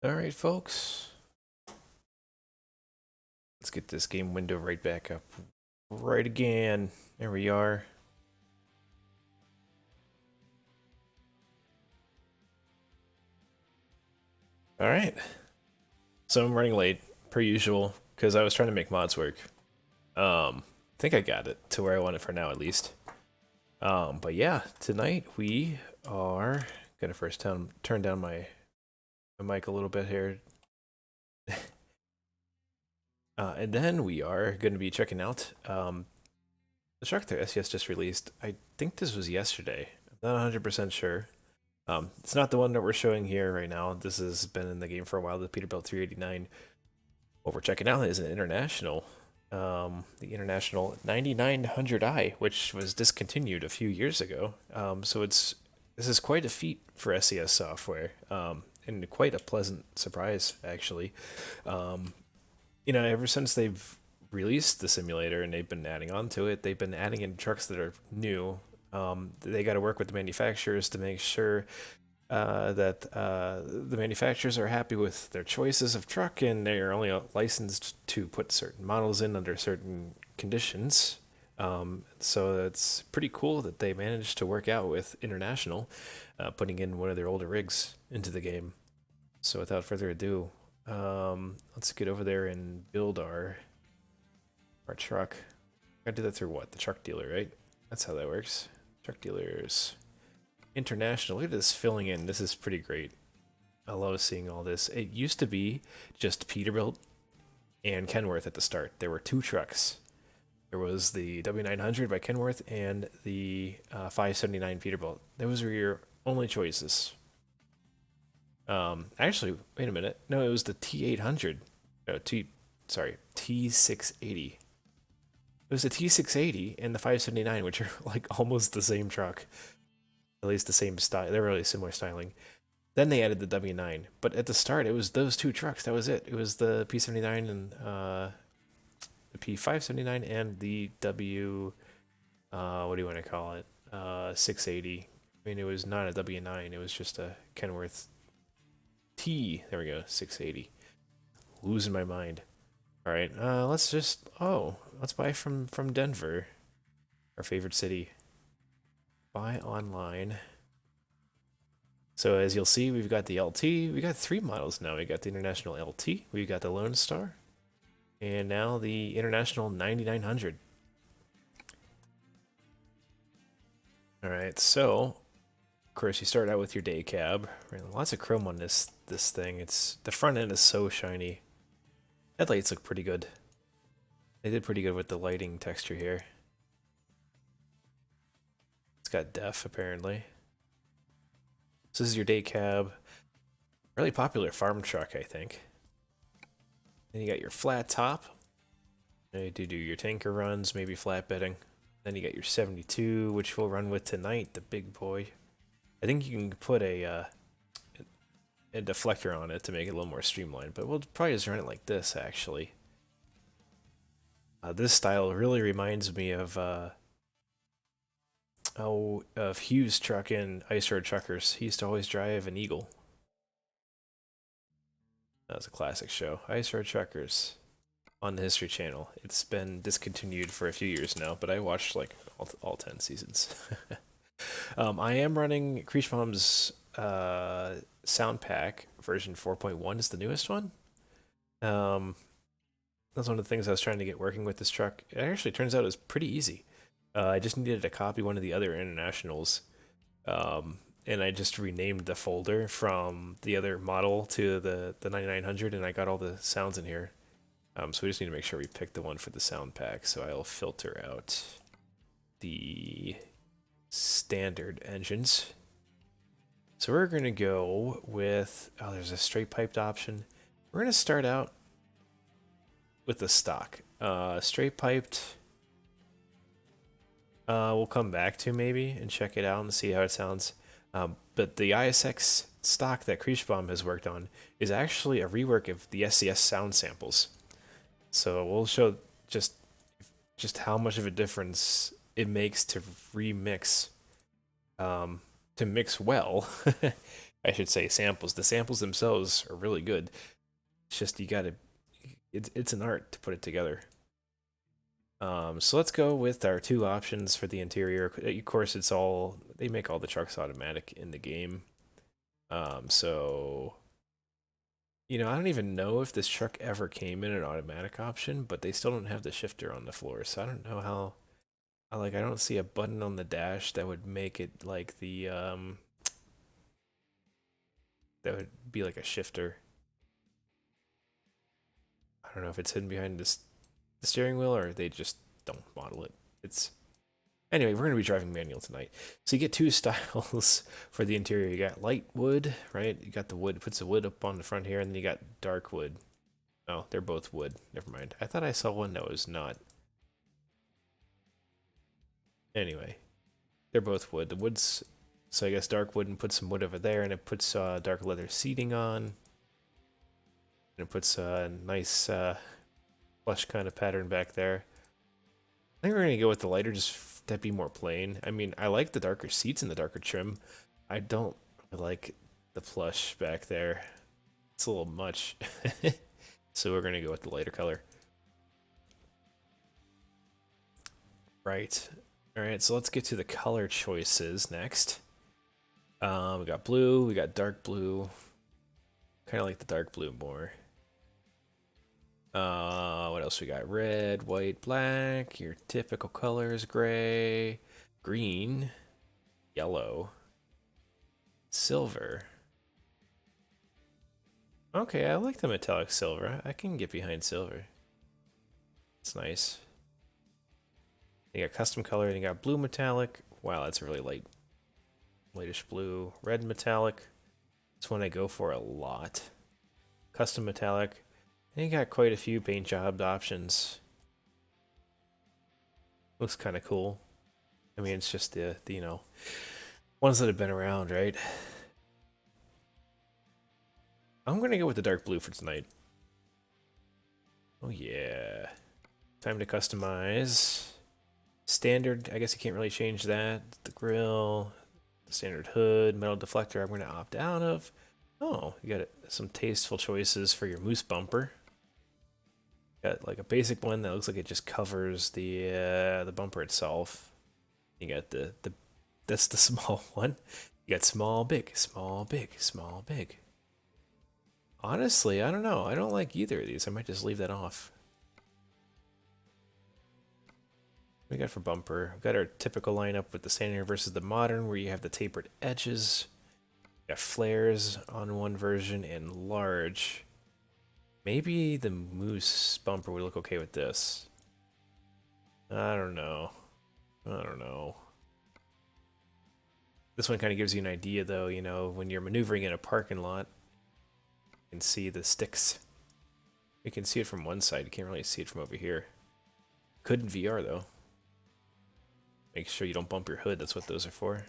Alright, folks. Let's get this game window right back up. Right again. There we are. Alright. So I'm running late, per usual, because I was trying to make mods work. I think I got it to where I want it for now, at least. But yeah, tonight we are gonna first turn down my mic a little bit here. And then we are going to be checking out the truck that SCS just released. I think this was yesterday. I'm not 100% sure. It's not the one that we're showing here right now. This has been in the game for a while, the Peterbilt 389. What we're checking out is an international, the International 9900i, which was discontinued a few years ago. So this is quite a feat for SCS software, and quite a pleasant surprise, actually. Ever since they've released the simulator and they've been adding on to it, they've been adding in trucks that are new. They got to work with the manufacturers to make sure that the manufacturers are happy with their choices of truck, and they are only licensed to put certain models in under certain conditions. So it's pretty cool that they managed to work out with International, putting in one of their older rigs into the game. So without further ado, let's get over there and build our truck. Gotta do that through what? The truck dealer, right? That's how that works. Truck dealers. International. Look at this filling in. This is pretty great. I love seeing all this. It used to be just Peterbilt and Kenworth at the start. There were two trucks. There was the W900 by Kenworth and the 579 Peterbilt. Those were your only choices. Actually, wait a minute. No, it was the T800. No, T680. It was the T680 and the 579, which are like almost the same truck. At least the same style. They're really similar styling. Then they added the W9. But at the start, it was those two trucks. That was it. It was the P79 and the P579 and the W, what do you want to call it? 680. I mean, it was not a W9. It was just a Kenworth there we go, 680. Losing my mind. All right, let's buy from Denver, our favorite city. Buy online. So as you'll see, we've got the LT. We got three models now. We got the International LT. We got the Lone Star, and now the International 9900. All right, so of course you start out with your day cab. Lots of chrome on this thing. The front end is so shiny. Headlights look pretty good. They did pretty good with the lighting texture here. It's got def, apparently. So this is your day cab. Really popular farm truck, I think. Then you got your flat top. You do your tanker runs, maybe flatbedding. Then you got your 72, which we'll run with tonight, the big boy. I think you can put a deflector on it to make it a little more streamlined, but we'll probably just run it like this, actually. This style really reminds me of Hugh's truck in Ice Road Truckers. He used to always drive an Eagle. That was a classic show. Ice Road Truckers on the History Channel. It's been discontinued for a few years now, but I watched like all 10 seasons. I am running Kriechbaum's sound pack version 4.1 is the newest one. That's one of the things I was trying to get working with this truck. It actually turns out it was pretty easy. I just needed to copy one of the other internationals, and I just renamed the folder from the other model to the 9900, and I got all the sounds in here. So we just need to make sure we pick the one for the sound pack. So I'll filter out the standard engines. So we're going to go with, there's a straight piped option. We're going to start out with the stock. Straight piped, we'll come back to maybe and check it out and see how it sounds. But the ISX stock that Kriechbaum has worked on is actually a rework of the SCS sound samples. So we'll show just how much of a difference it makes to remix, to mix well I should say samples. The samples themselves are really good. It's just you gotta, it's an art to put it together. So let's go with our two options for the interior. Of course, it's all, they make all the trucks automatic in the game. So, you know, I don't even know if this truck ever came in an automatic option, but they still don't have the shifter on the floor. So I don't know how, like, I don't see a button on the dash that would make it like the, that would be like a shifter. I don't know if it's hidden behind this, the steering wheel or they just don't model it. It's Anyway, we're going to be driving manual tonight. So you get two styles for the interior. You got light wood, right? You got the wood, puts the wood up on the front here, and then you got dark wood. Oh, they're both wood. Never mind. I thought I saw one that was not. Anyway, they're both wood. The wood's, so I guess dark wood and put some wood over there, and it puts dark leather seating on. And it puts a nice plush kind of pattern back there. I think we're going to go with the lighter just to be more plain. I mean, I like the darker seats and the darker trim. I don't like the plush back there. It's a little much. So we're going to go with the lighter color. Right. All right, so let's get to the color choices next. We got blue, we got dark blue. Kind of like the dark blue more. What else we got? Red, white, black, your typical colors, gray, green, yellow, silver. Okay, I like the metallic silver. I can get behind silver. It's nice. You got custom color, and you got blue metallic. Wow, that's a really lightish blue. Red metallic. This one I go for a lot. Custom metallic. And you got quite a few paint job options. Looks kind of cool. I mean, it's just the you know, ones that have been around, right? I'm gonna go with the dark blue for tonight. Oh yeah. Time to customize. Standard, I guess you can't really change that. The grill, the standard hood, metal deflector I'm gonna opt out of. Oh, you got some tasteful choices for your moose bumper. Got like a basic one that looks like it just covers the bumper itself. You got that's the small one. You got small, big, small, big, small, big. Honestly, I don't know. I don't like either of these. I might just leave that off. What we got for bumper? We've got our typical lineup with the standard versus the modern, where you have the tapered edges. You got flares on one version and large. Maybe the moose bumper would look okay with this. I don't know. I don't know. This one kind of gives you an idea, though, you know, when you're maneuvering in a parking lot, you can see the sticks. You can see it from one side, you can't really see it from over here. Could in VR, though. Make sure you don't bump your hood, that's what those are for.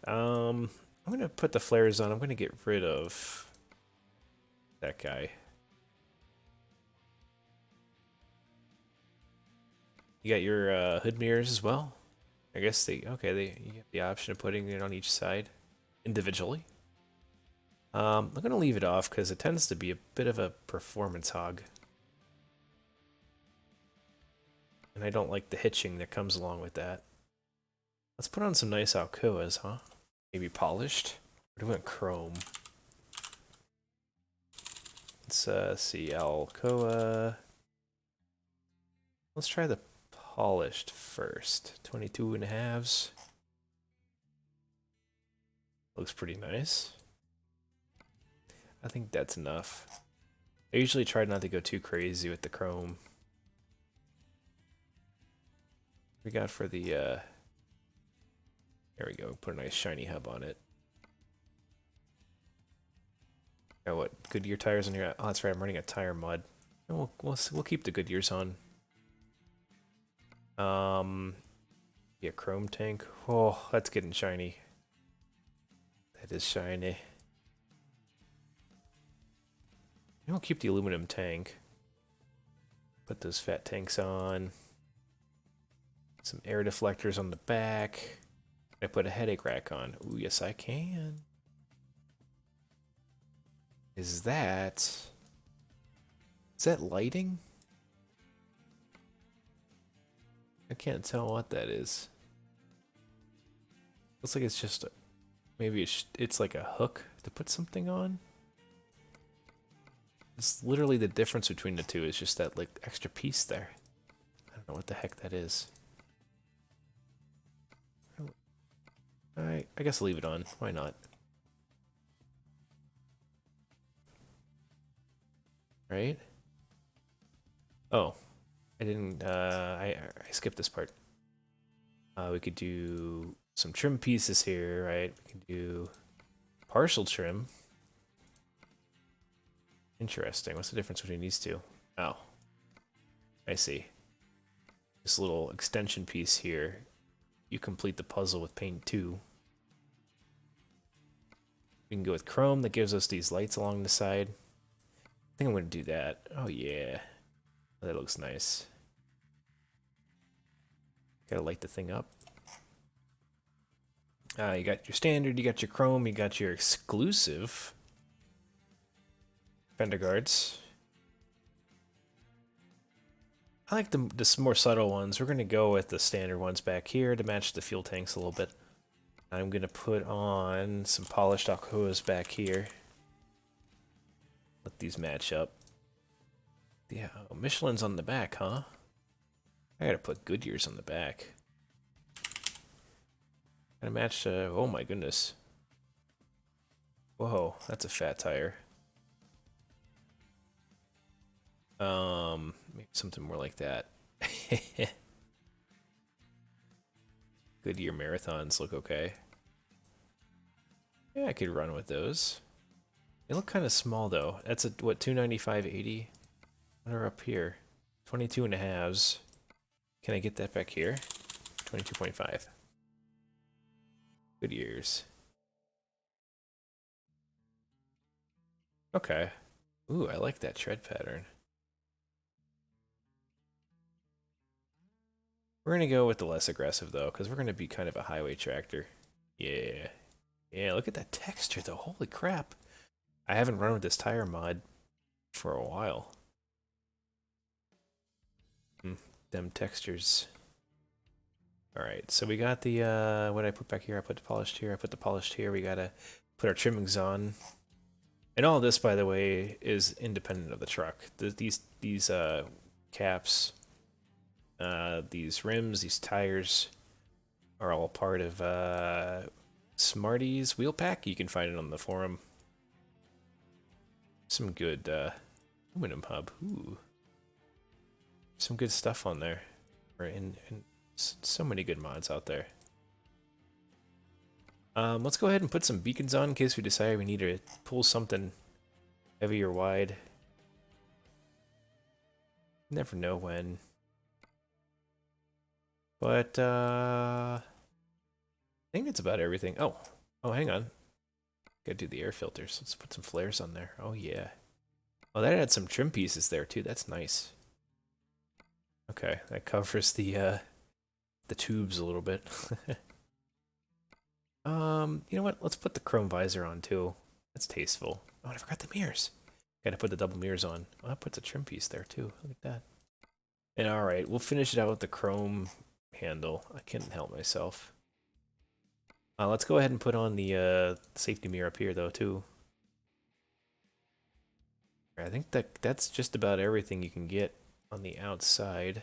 I'm going to put the flares on. I'm going to get rid of that guy. You got your hood mirrors as well. I guess you have the option of putting it on each side individually. I'm gonna leave it off because it tends to be a bit of a performance hog. And I don't like the hitching that comes along with that. Let's put on some nice Alcoas, huh? Maybe polished? Or do we want chrome? Let's see, Alcoa. Let's try the polished first. 22.5s. Looks pretty nice. I think that's enough. I usually try not to go too crazy with the chrome. We got for the, there we go, put a nice shiny hub on it. Got what, Goodyear tires on here? Oh, that's right, I'm running a tire mud. And we'll keep the Goodyears on. Yeah, chrome tank. Oh, that's getting shiny. That is shiny. We'll keep the aluminum tank. Put those fat tanks on. Some air deflectors on the back. I put a headache rack on. Ooh, yes I can. Is that lighting? I can't tell what that is. Looks like it's just maybe it's like a hook to put something on. It's literally the difference between the two is just that like extra piece there. I don't know what the heck that is. I guess I'll leave it on. Why not? Right? Oh, I didn't. I skipped this part. We could do some trim pieces here, right? We can do partial trim. Interesting. What's the difference between these two? Oh, I see. This little extension piece here. You complete the puzzle with paint 2. We can go with chrome. That gives us these lights along the side. I think I'm going to do that. Oh, yeah. That looks nice. Gotta light the thing up. You got your standard, you got your chrome, you got your exclusive fender guards. I like the more subtle ones. We're going to go with the standard ones back here to match the fuel tanks a little bit. I'm going to put on some polished Alcoas back here. Let these match up. Yeah, oh, Michelin's on the back, huh? I gotta put Goodyear's on the back. Gotta match, oh my goodness. Whoa, that's a fat tire. Maybe something more like that. Goodyear Marathons look okay. Yeah, I could run with those. They look kind of small though. That's a, what, 295/80? What are up here? 22 and a halves. Can I get that back here? 22.5. Goodyears. Okay. Ooh, I like that tread pattern. We're gonna go with the less aggressive though, because we're gonna be kind of a highway tractor. Yeah. Yeah, look at that texture though. Holy crap. I haven't run with this tire mod for a while. Them textures. Alright, so we got the, what did I put back here? I put the polished here, I put the polished here. We gotta put our trimmings on. And all this, by the way, is independent of the truck. These caps, these rims, these tires are all part of Smarty's wheel pack. You can find it on the forum. Some good aluminum hub. Ooh. Some good stuff on there. And so many good mods out there. Let's go ahead and put some beacons on in case we decide we need to pull something heavy or wide. Never know when. But I think that's about everything. Oh, hang on. Gotta do the air filters. Let's put some flares on there. Oh yeah. Oh, that had some trim pieces there too. That's nice. Okay, that covers the tubes a little bit. You know what? Let's put the chrome visor on too. That's tasteful. Oh, I forgot the mirrors. Gotta put the double mirrors on. Oh, that puts a trim piece there too. Look at that. And alright, we'll finish it out with the chrome handle. I couldn't help myself. Let's go ahead and put on the safety mirror up here though too. I think that's just about everything you can get on the outside.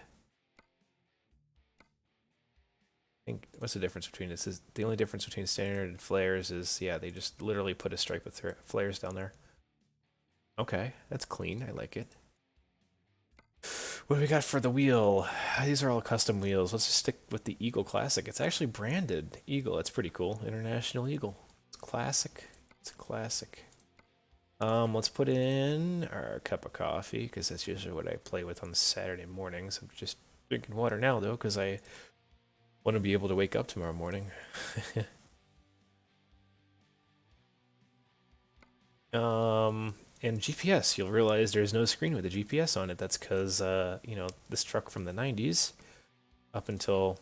I think, what's the difference between this? Is the only difference between standard and flares is, yeah, they just literally put a stripe of flares down there. Okay, that's clean. I like it. What do we got for the wheel? These are all custom wheels. Let's just stick with the Eagle Classic. It's actually branded Eagle. That's pretty cool. International Eagle. It's classic. It's a classic. Let's put in our cup of coffee, because that's usually what I play with on Saturday mornings. I'm just drinking water now, though, because I want to be able to wake up tomorrow morning. And GPS, you'll realize there's no screen with a GPS on it. That's because, you know, this truck from the 90s up until,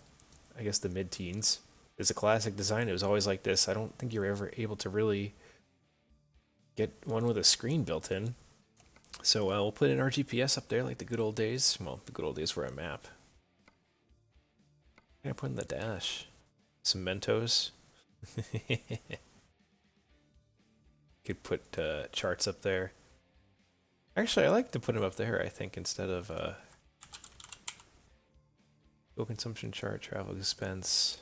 I guess, the mid-teens is a classic design. It was always like this. I don't think you're ever able to really get one with a screen built in. So we'll put an RGPS up there like the good old days. Well, the good old days were a map. I'm gonna put in the dash. Some Mentos. Could put charts up there. Actually, I like to put them up there, I think, instead of fuel consumption chart, travel expense.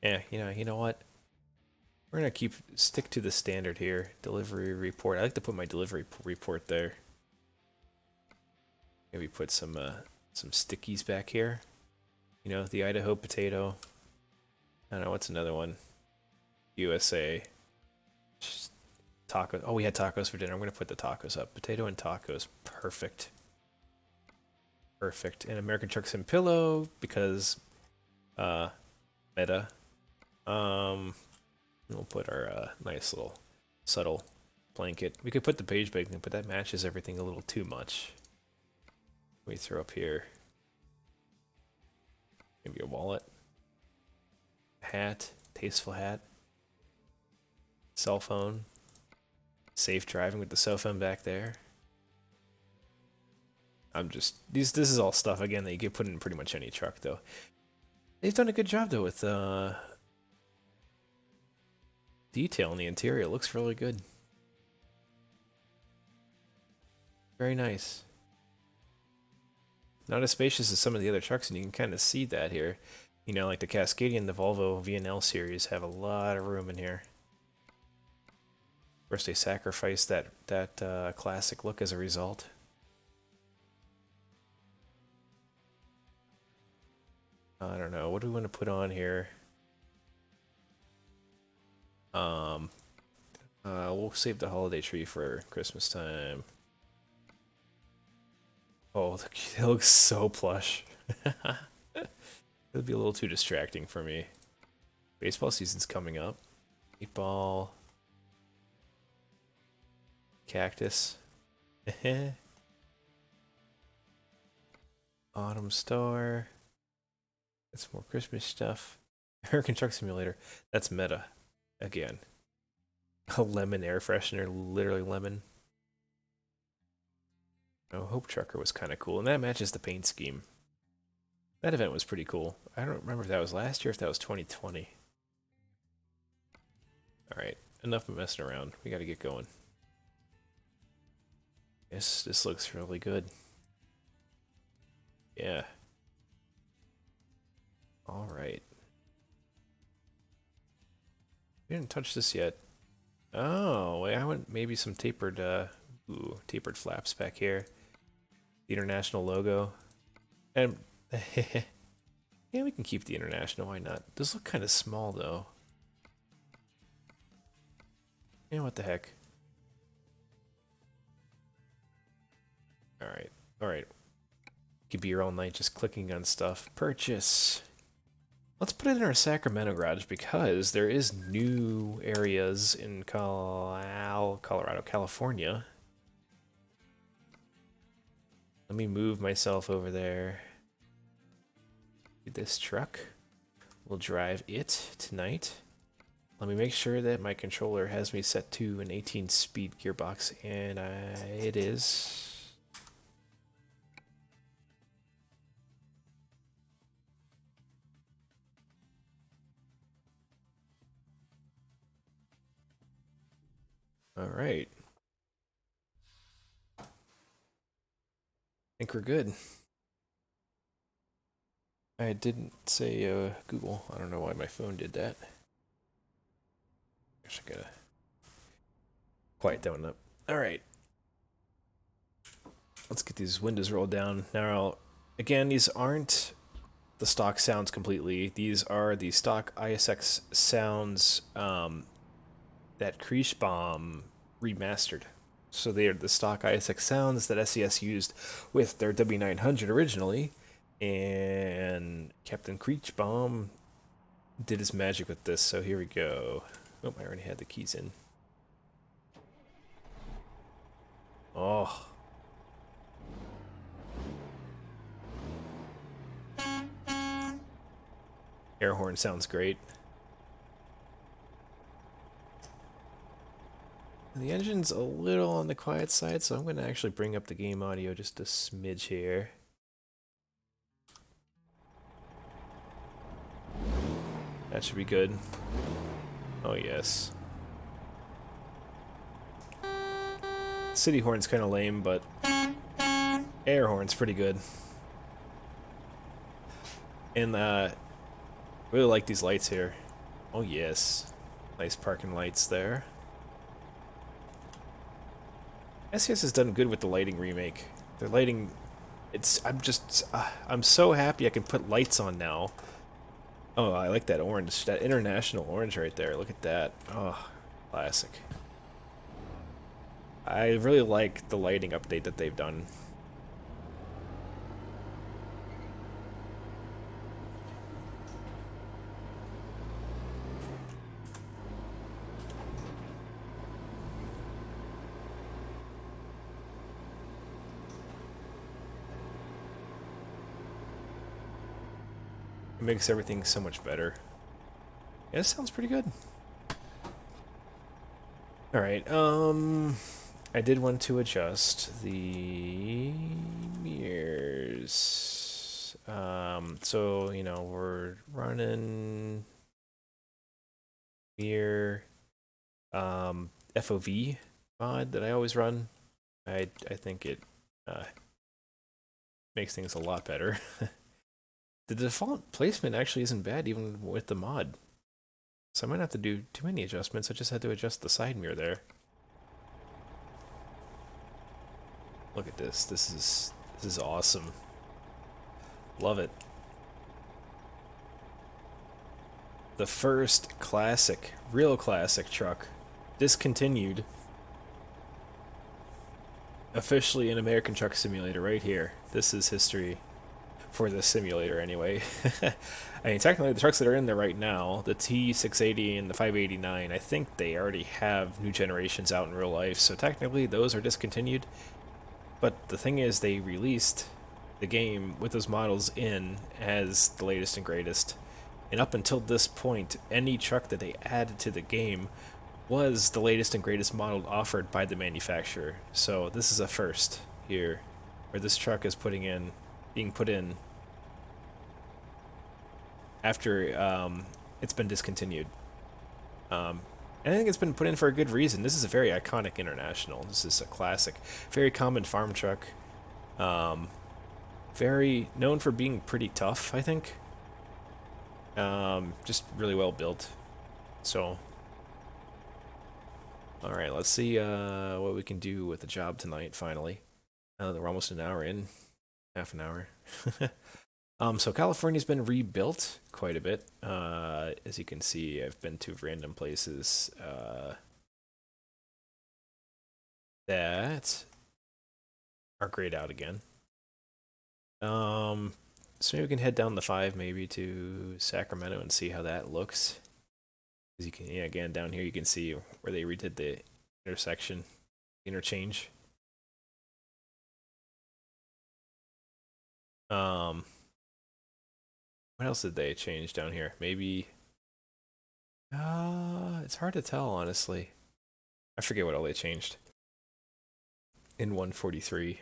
Yeah, you know what? We're gonna stick to the standard here. Delivery report. I like to put my delivery report there. Maybe put some stickies back here. You know, the Idaho potato. I don't know, what's another one? USA. Just tacos. Oh, we had tacos for dinner. I'm gonna put the tacos up. Potato and tacos. Perfect. Perfect. And American Truck Sim pillow because meta. We'll put our nice little subtle blanket. We could put the page bacon, but that matches everything a little too much. We throw up here maybe a wallet, hat, tasteful hat, cell phone, safe driving with the cell phone back there. This is all stuff again that you could put in pretty much any truck though. They've done a good job though with detail in the interior. It looks really good. Very nice. Not as spacious as some of the other trucks, and you can kind of see that here. You know, like the Cascadian, the Volvo VNL series have a lot of room in here. Of course, they sacrificed that classic look as a result. I don't know. What do we want to put on here? We'll save the holiday tree for Christmas time. Oh, it looks so plush. It'll be a little too distracting for me. Baseball season's coming up. 8-ball. Cactus. Autumn Star. That's more Christmas stuff. American Truck Simulator. That's meta. Again. A lemon air freshener. Literally lemon. Oh, Hope Trucker was kind of cool. And that matches the paint scheme. That event was pretty cool. I don't remember if that was last year or if that was 2020. Alright. Enough messing around. We gotta get going. This looks really good. Yeah. Alright. We didn't touch this yet. Oh, wait, I want maybe some tapered flaps back here. The international logo. And yeah, we can keep the international, why not? Those look kind of small though. Yeah, what the heck. Alright, alright. You could be here all night just clicking on stuff. Purchase. Let's put it in our Sacramento garage because there is new areas in Colorado, California. Let me move myself over there. This truck. We'll drive it tonight. Let me make sure that my controller has me set to an 18-speed gearbox, and it is. All right. I think we're good. I didn't say Google. I don't know why my phone did that. Guess I gotta quiet that one up. All right. Let's get these windows rolled down. Now, again, these aren't the stock sounds completely. These are the stock ISX sounds that Kriechbaum remastered. So they are the stock ISX sounds that SCS used with their W900 originally, and Captain Kriechbaum did his magic with this, so here we go. Oh, I already had the keys in. Oh. Air horn sounds great. The engine's a little on the quiet side, so I'm going to actually bring up the game audio just a smidge here. That should be good. Oh yes. City horn's kind of lame, but air horn's pretty good. And really like these lights here. Oh yes. Nice parking lights there. SCS has done good with the lighting remake. Their lighting, I'm so happy I can put lights on now. Oh, I like that orange, that international orange right there. Look at that. Oh, classic. I really like the lighting update that they've done. It makes everything so much better. Yeah, this sounds pretty good. Alright, I did want to adjust the mirrors. So, you know, we're running mirror FOV mod that I always run. I think it makes things a lot better. The default placement actually isn't bad even with the mod. So I might not have to do too many adjustments. I just had to adjust the side mirror there. Look at this. This is awesome. Love it. The first classic, real classic truck, discontinued. Officially an American Truck Simulator right here. This is history. For the simulator, anyway. I mean, technically, the trucks that are in there right now, the T680 and the 589, I think they already have new generations out in real life, so technically those are discontinued. But the thing is, they released the game with those models in as the latest and greatest. And up until this point, any truck that they added to the game was the latest and greatest model offered by the manufacturer. So this is a first here, where this truck is being put in after it's been discontinued. And I think it's been put in for a good reason. This is a very iconic international. This is a classic, very common farm truck. Very known for being pretty tough, I think. Just really well built. So, all right, let's see what we can do with the job tonight. Finally, we're almost an hour in, half an hour. So California's been rebuilt quite a bit. As you can see, I've been to random places that are grayed out again. So maybe we can head down the 5 maybe to Sacramento and see how that looks. As you can, yeah, again, down here you can see where they redid the intersection, interchange. What else did they change down here? Maybe, it's hard to tell, honestly. I forget what all they changed in 143.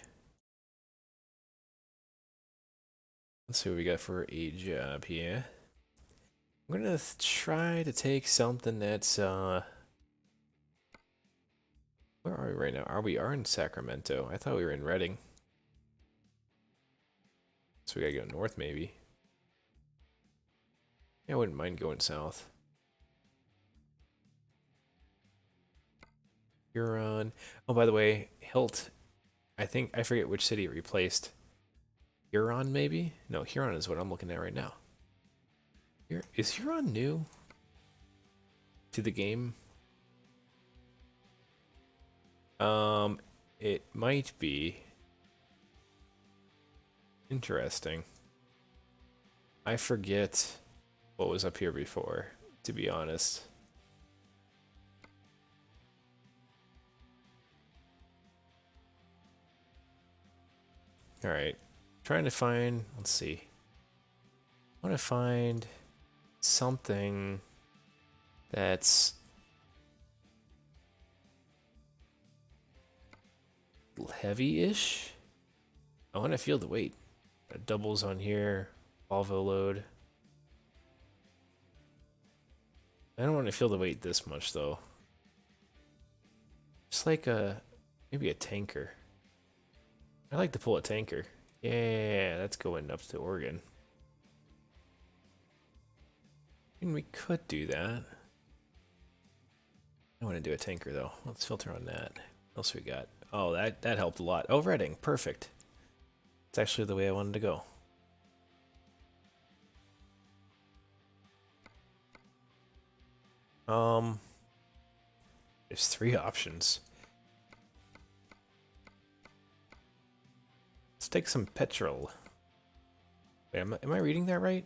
Let's see what we got for a job here. I'm gonna try to take something that's, where are we right now? We are in Sacramento. I thought we were in Redding. So we gotta go north, maybe. Yeah, I wouldn't mind going south. Huron. Oh, by the way, Hilt. I forget which city it replaced. Huron, maybe? No, Huron is what I'm looking at right now. Is Huron new to the game? It might be. Interesting. I forget what was up here before, to be honest. Alright. Trying to find, let's see. I want to find something that's heavy-ish. I want to feel the weight. Doubles on here, Volvo load. I don't want to feel the weight this much though. Just like maybe a tanker. I like to pull a tanker. Yeah, that's going up to Oregon. I mean, we could do that. I want to do a tanker though. Let's filter on that. What else we got? Oh, that helped a lot. Oh, Reading, perfect. It's actually the way I wanted to go. There's 3 options. Let's take some petrol. Wait, am I reading that right?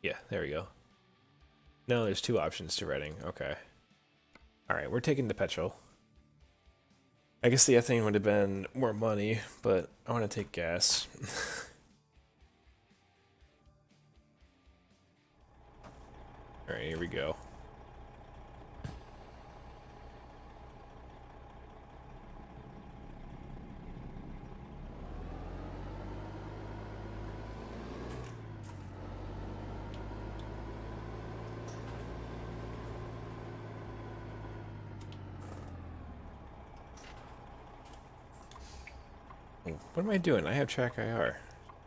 Yeah, there we go. No, there's 2 options to Reading. Okay. Alright, we're taking the petrol. I guess the ethane would have been more money, but I want to take gas. Alright, here we go. What am I doing? I have track IR.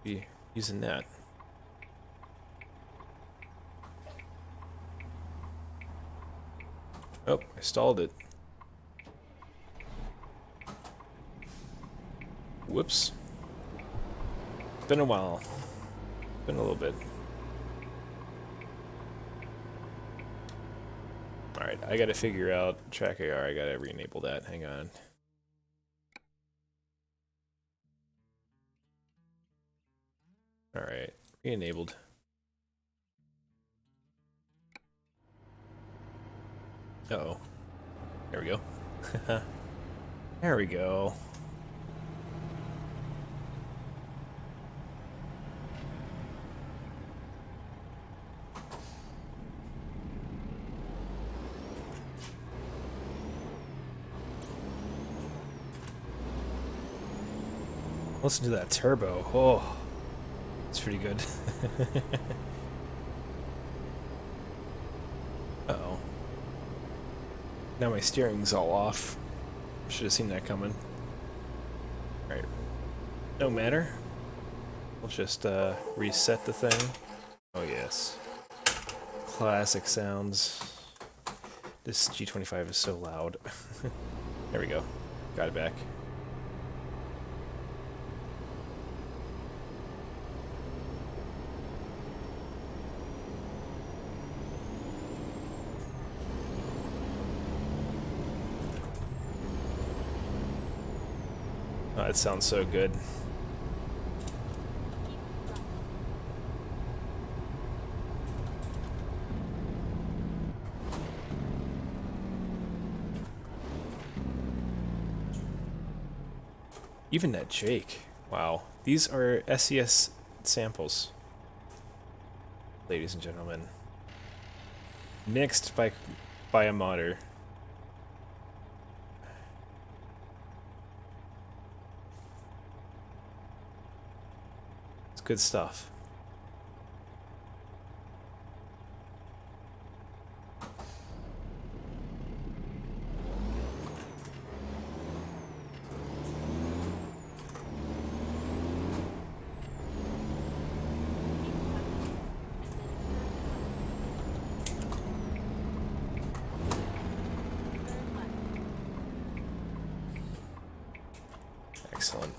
Be using that. Oh, I stalled it. Whoops. It's been a while. Been a little bit. Alright, I gotta figure out track AR. I gotta re-enable that. Hang on. Alright, re-enabled. Uh-oh. There we go. There we go. Listen to that turbo. Oh, it's pretty good. Uh-oh. Now my steering's all off. Should have seen that coming. Alright. No matter. We'll just reset the thing. Oh yes. Classic sounds. This G25 is so loud. There we go. Got it back. Oh, it sounds so good. Even that Jake. Wow. These are SCS samples. Ladies and gentlemen. Mixed by a modder. It's good stuff. Excellent.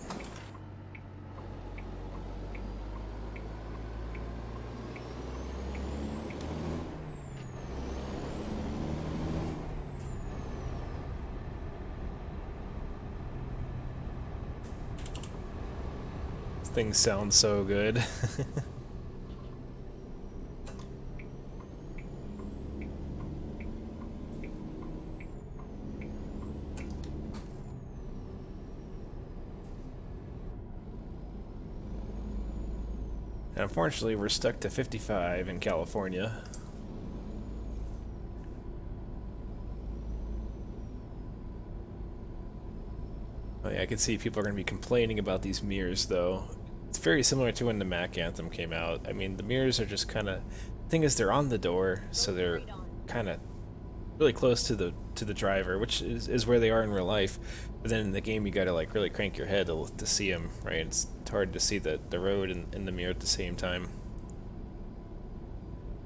This thing sounds so good. Unfortunately, we're stuck to 55 in California. Yeah, I can see people are going to be complaining about these mirrors, though. It's very similar to when the Mac Anthem came out. I mean, the mirrors are just kind of... Thing is, they're on the door, so they're kind of really close to the driver, which is where they are in real life. But then in the game, you gotta like really crank your head to see them, right? It's hard to see the road and the mirror at the same time.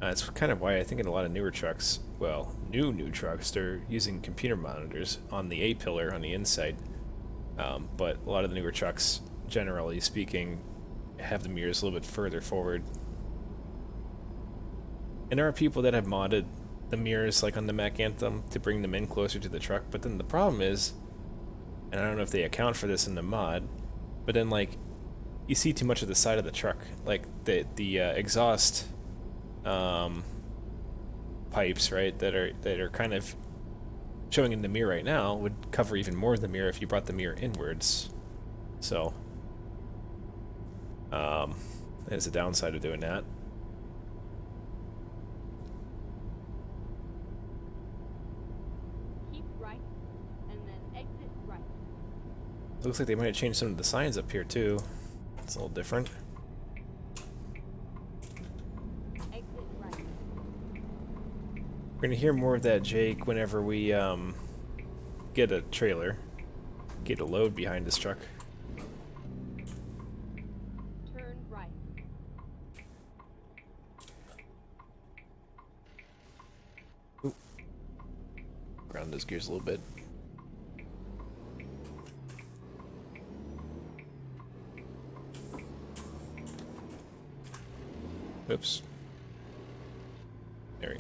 It's kind of why I think in a lot of newer trucks, well, new trucks, they're using computer monitors on the A-pillar on the inside. But a lot of the newer trucks, generally speaking, have the mirrors a little bit further forward. And there are people that have modded the mirrors like on the Mac Anthem to bring them in closer to the truck, but then the problem is, and I don't know if they account for this in the mod, but then like you see too much of the side of the truck, like the exhaust pipes, right, that are kind of showing in the mirror right now would cover even more of the mirror if you brought the mirror inwards. So there's a downside of doing that. Looks like they might have changed some of the signs up here too. It's a little different. We're gonna hear more of that, Jake, whenever we get a trailer, get a load behind this truck. Turn right. Ooh. Ground those gears a little bit. Oops.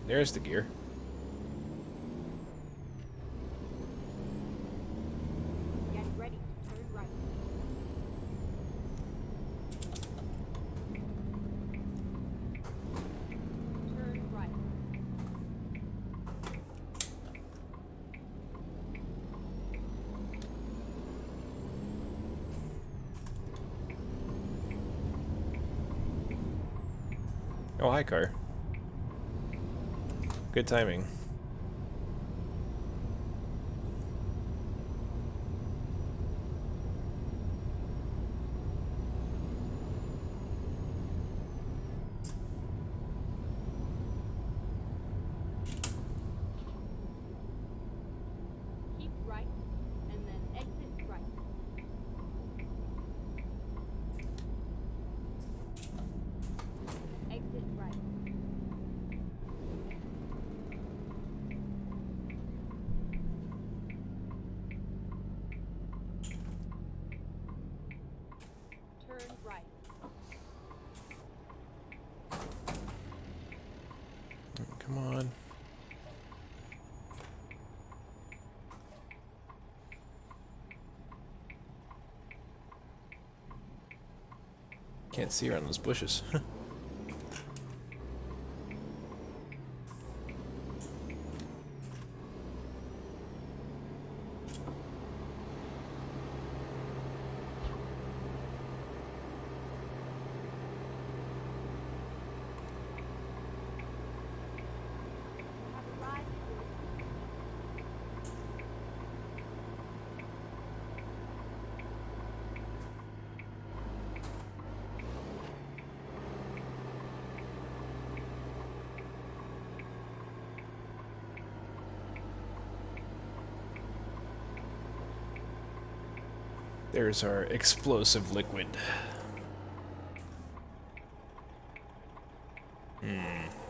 There's the gear. Get ready. Turn right. Turn right. Oh, hi, car. Good timing. Keep right, and then exit right. Exit right. Turn right. Come on. Can't see around those bushes. Have arrived. There's our explosive liquid.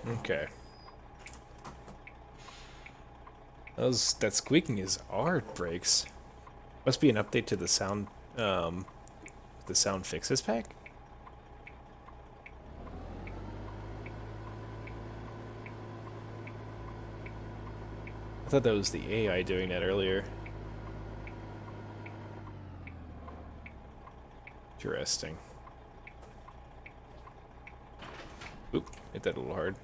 Okay. That squeaking is our brakes. Must be an update to the sound fixes pack. I thought that was the AI doing that earlier. Interesting. Oop, hit that a little hard.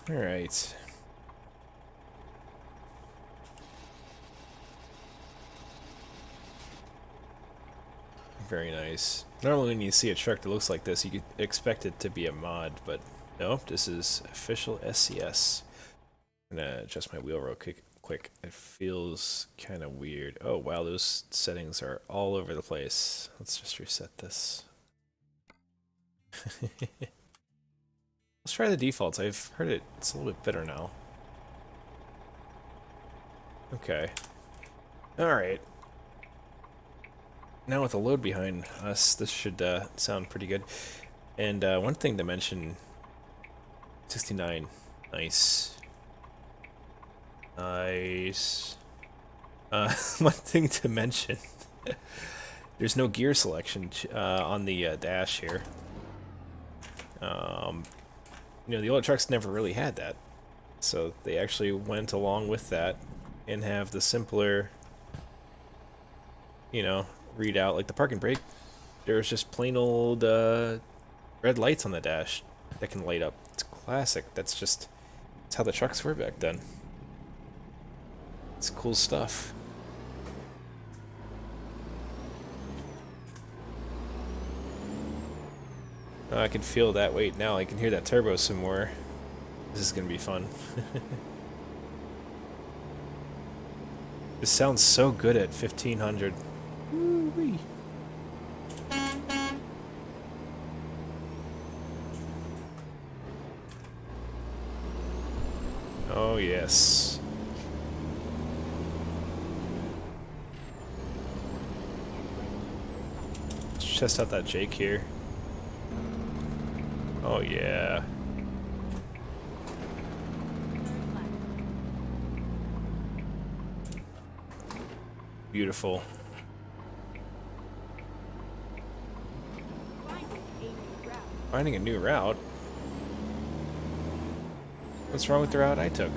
Alright. Very nice. Normally when you see a truck that looks like this, you could expect it to be a mod, but nope, this is official SCS. I'm gonna adjust my wheel real quick quick. It feels kind of weird. Oh wow, those settings are all over the place. Let's just reset this. Let's try the defaults. I've heard it's a little bit better now. Okay. Alright. Now with a load behind us, this should sound pretty good. And one thing to mention, 69. Nice. Nice. One thing to mention, there's no gear selection on the dash here. You know, the older trucks never really had that. So they actually went along with that and have the simpler, you know, readout. Like the park and brake, there's just plain old red lights on the dash that can light up. It's classic. That's how the trucks were back then. It's cool stuff. Oh, I can feel that weight now. I can hear that turbo some more. This is gonna be fun. This sounds so good at 1500. Woo-wee. Oh yes. Let's test out that Jake here. Oh yeah. Beautiful. Finding a new route? What's wrong with the route I took?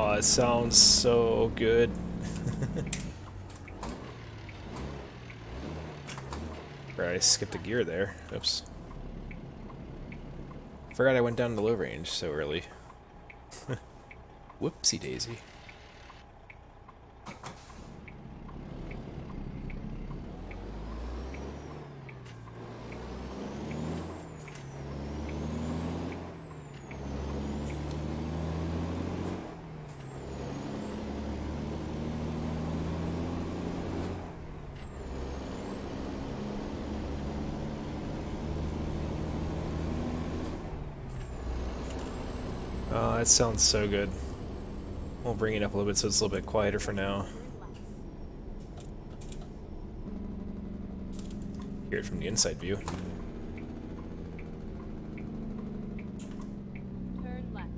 Oh, it sounds so good. Right, I skipped a gear there. Oops. Forgot I went down to low range so early. Whoopsie daisy. Oh, that sounds so good. We'll bring it up a little bit so it's a little bit quieter for now. Hear it from the inside view. Turn left.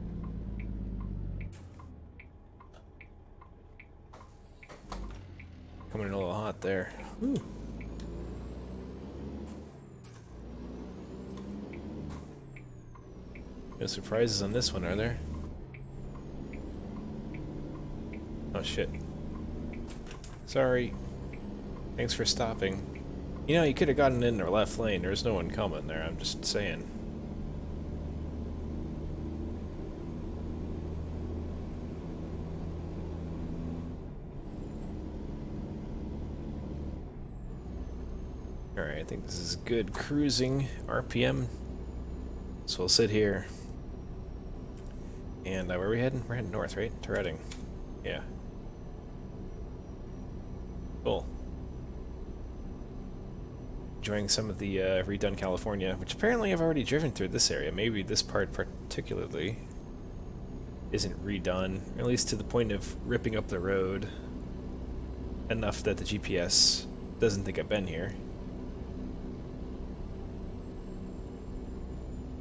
Coming in a little hot there. Woo. No surprises on this one, are there? Oh shit. Sorry. Thanks for stopping. You know, you could have gotten in their left lane. There's no one coming there, I'm just saying. Alright, I think this is good cruising RPM. So we'll sit here. And where are we heading? We're heading north, right? To Reading. Yeah. Cool. Enjoying some of the redone California, which apparently I've already driven through this area. Maybe this part particularly isn't redone, or at least to the point of ripping up the road enough that the GPS doesn't think I've been here.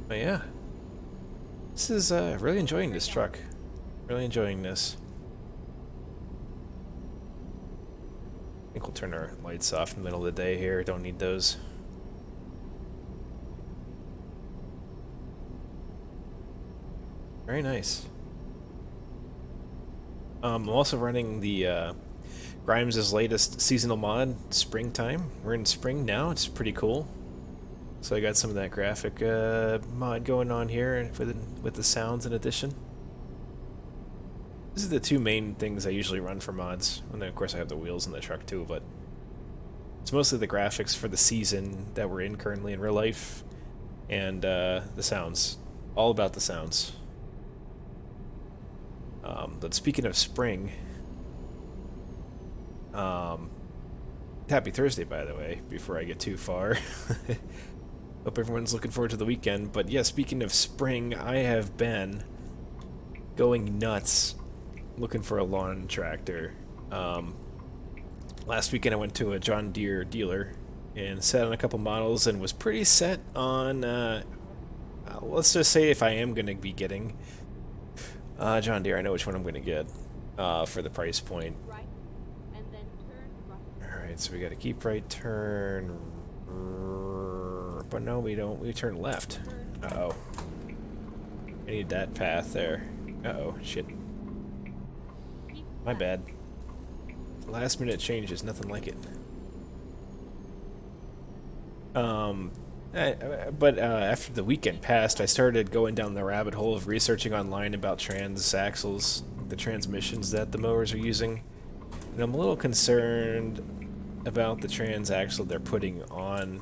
But yeah. This is really enjoying this truck. Really enjoying this. I think we'll turn our lights off in the middle of the day here. Don't need those. Very nice. I'm also running the Grimes' latest seasonal mod, Springtime. We're in spring now. It's pretty cool. So I got some of that graphic mod going on here with the sounds in addition. These are the two main things I usually run for mods. And then of course I have the wheels in the truck too, but it's mostly the graphics for the season that we're in currently in real life, and the sounds. All about the sounds. But speaking of spring, happy Thursday, by the way, before I get too far. Hope everyone's looking forward to the weekend. But yeah, speaking of spring, I have been going nuts looking for a lawn tractor. Last weekend I went to a John Deere dealer and sat on a couple models and was pretty set on, let's just say if I am going to be getting John Deere, I know which one I'm going to get for the price point. Right, and then turn right. Alright, so we got to keep right, turn, but no we don't, we turn left. Uh-oh. I need that path there. Uh-oh, shit. Keep My left. bad. Last minute changes, nothing like it. But after the weekend passed, I started going down the rabbit hole of researching online about transaxles, the transmissions that the mowers are using. And I'm a little concerned about the transaxle they're putting on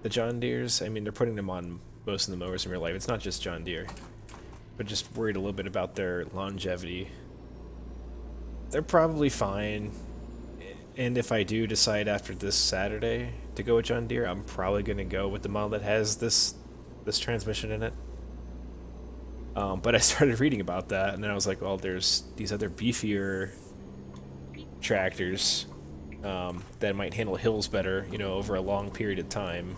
the John Deeres. I mean, they're putting them on most of the mowers in real life. It's not just John Deere. But just worried a little bit about their longevity. They're probably fine. And if I do decide after this Saturday to go with John Deere, I'm probably going to go with the model that has this transmission in it. But I started reading about that, and then I was like, well, there's these other beefier tractors that might handle hills better, you know, over a long period of time.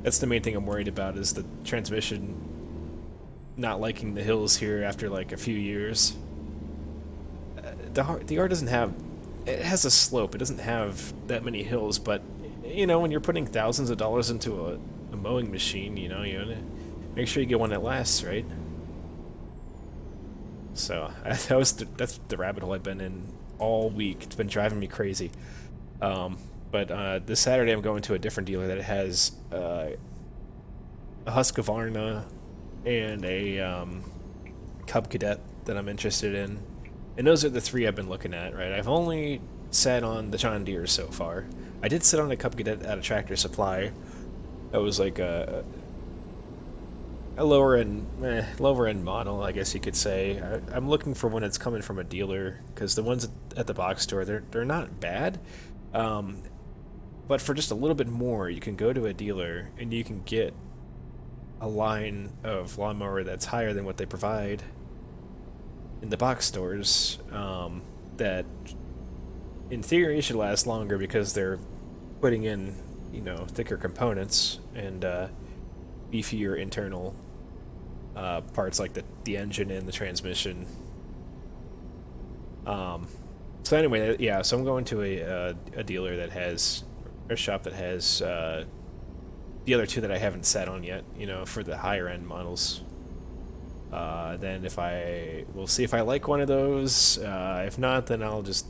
That's the main thing I'm worried about, is the transmission not liking the hills here after like a few years. The R doesn't have, it has a slope, it doesn't have that many hills, but you know, when you're putting thousands of dollars into a mowing machine, you know, you want to make sure you get one that lasts, right? So that's the rabbit hole I've been in all week. It's been driving me crazy. But this Saturday I'm going to a different dealer that has a Husqvarna and a Cub Cadet that I'm interested in. And those are the three I've been looking at, right? I've only sat on the John Deere so far. I did sit on a Cub Cadet at a Tractor Supply. That was like a lower end model, I guess you could say. I'm looking for one that's coming from a dealer, because the ones at the box store, they're not bad. But for just a little bit more, you can go to a dealer and you can get a line of lawnmower that's higher than what they provide in the box stores, that in theory should last longer because they're putting in, you know, thicker components and beefier internal parts like the engine and the transmission. So anyway, yeah, so I'm going to a dealer that has, or a shop that has the other two that I haven't sat on yet, you know, for the higher end models. Then we'll see if I like one of those. If not, then I'll just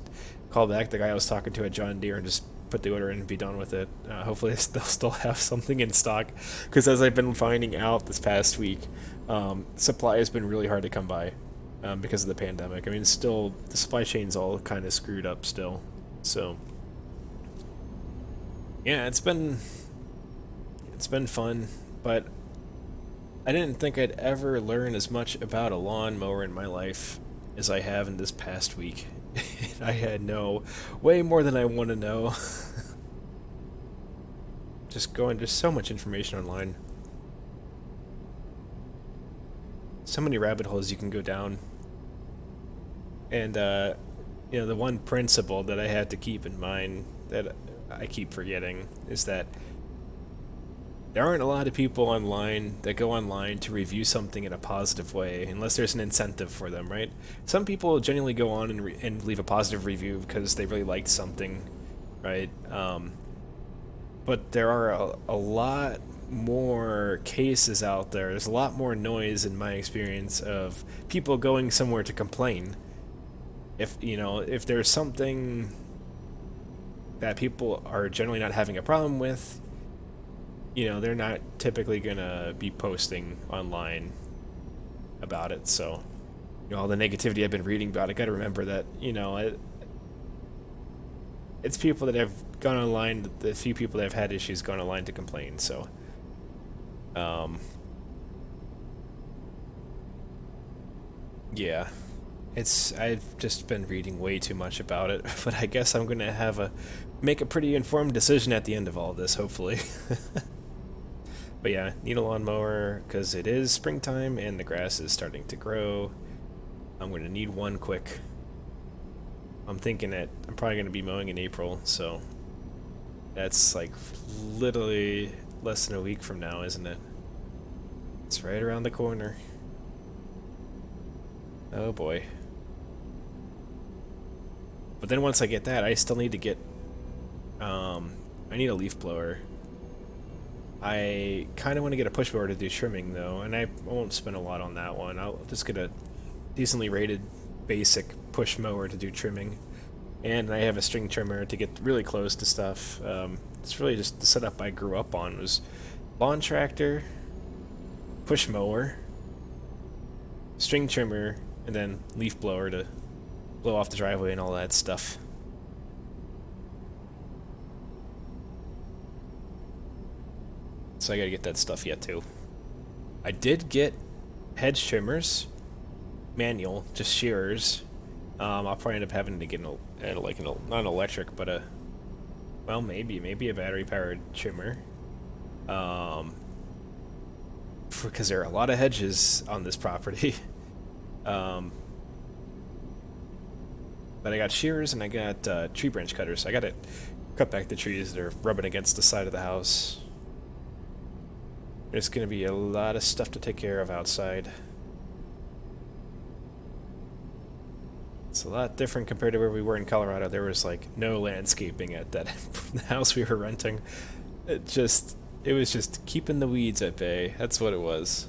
call back the guy I was talking to at John Deere and just put the order in and be done with it. Hopefully they'll still have something in stock, because as I've been finding out this past week, supply has been really hard to come by because of the pandemic. I mean, still, the supply chain's all kind of screwed up still. So, yeah, it's been fun, but I didn't think I'd ever learn as much about a lawnmower in my life as I have in this past week. I had way more than I want to know. Just so much information online. So many rabbit holes you can go down. And, you know, the one principle that I had to keep in mind that I keep forgetting is that there aren't a lot of people online that go online to review something in a positive way unless there's an incentive for them, right? Some people genuinely go on and leave a positive review because they really liked something, right? But there are a lot more cases out there. There's a lot more noise in my experience of people going somewhere to complain. If if there's something that people are generally not having a problem with, they're not typically gonna be posting online about it. So, all the negativity I've been reading about, I gotta remember that, it's people that have gone online, the few people that have had issues gone online to complain. So, yeah. I've just been reading way too much about it, but I guess I'm gonna make a pretty informed decision at the end of all this, hopefully. But yeah, need a lawnmower because it is springtime and the grass is starting to grow. I'm gonna need one quick. I'm thinking that I'm probably gonna be mowing in April, so that's like literally less than a week from now, isn't it? It's right around the corner. Oh boy. But then once I get that, I still need to get, I need a leaf blower. I kind of want to get a push mower to do trimming though, and I won't spend a lot on that one. I'll just get a decently rated basic push mower to do trimming. And I have a string trimmer to get really close to stuff. It's really just the setup I grew up on. It was lawn tractor, push mower, string trimmer, and then leaf blower to blow off the driveway and all that stuff. So I gotta get that stuff yet too. I did get hedge trimmers, manual, just shearers. I'll probably end up having to get not an electric, but well, maybe a battery powered trimmer. Because there are a lot of hedges on this property. But I got shears and I got tree branch cutters. So I gotta cut back the trees that are rubbing against the side of the house. There's gonna be a lot of stuff to take care of outside. It's a lot different compared to where we were in Colorado. There was like no landscaping at that house we were renting. It was just keeping the weeds at bay. That's what it was.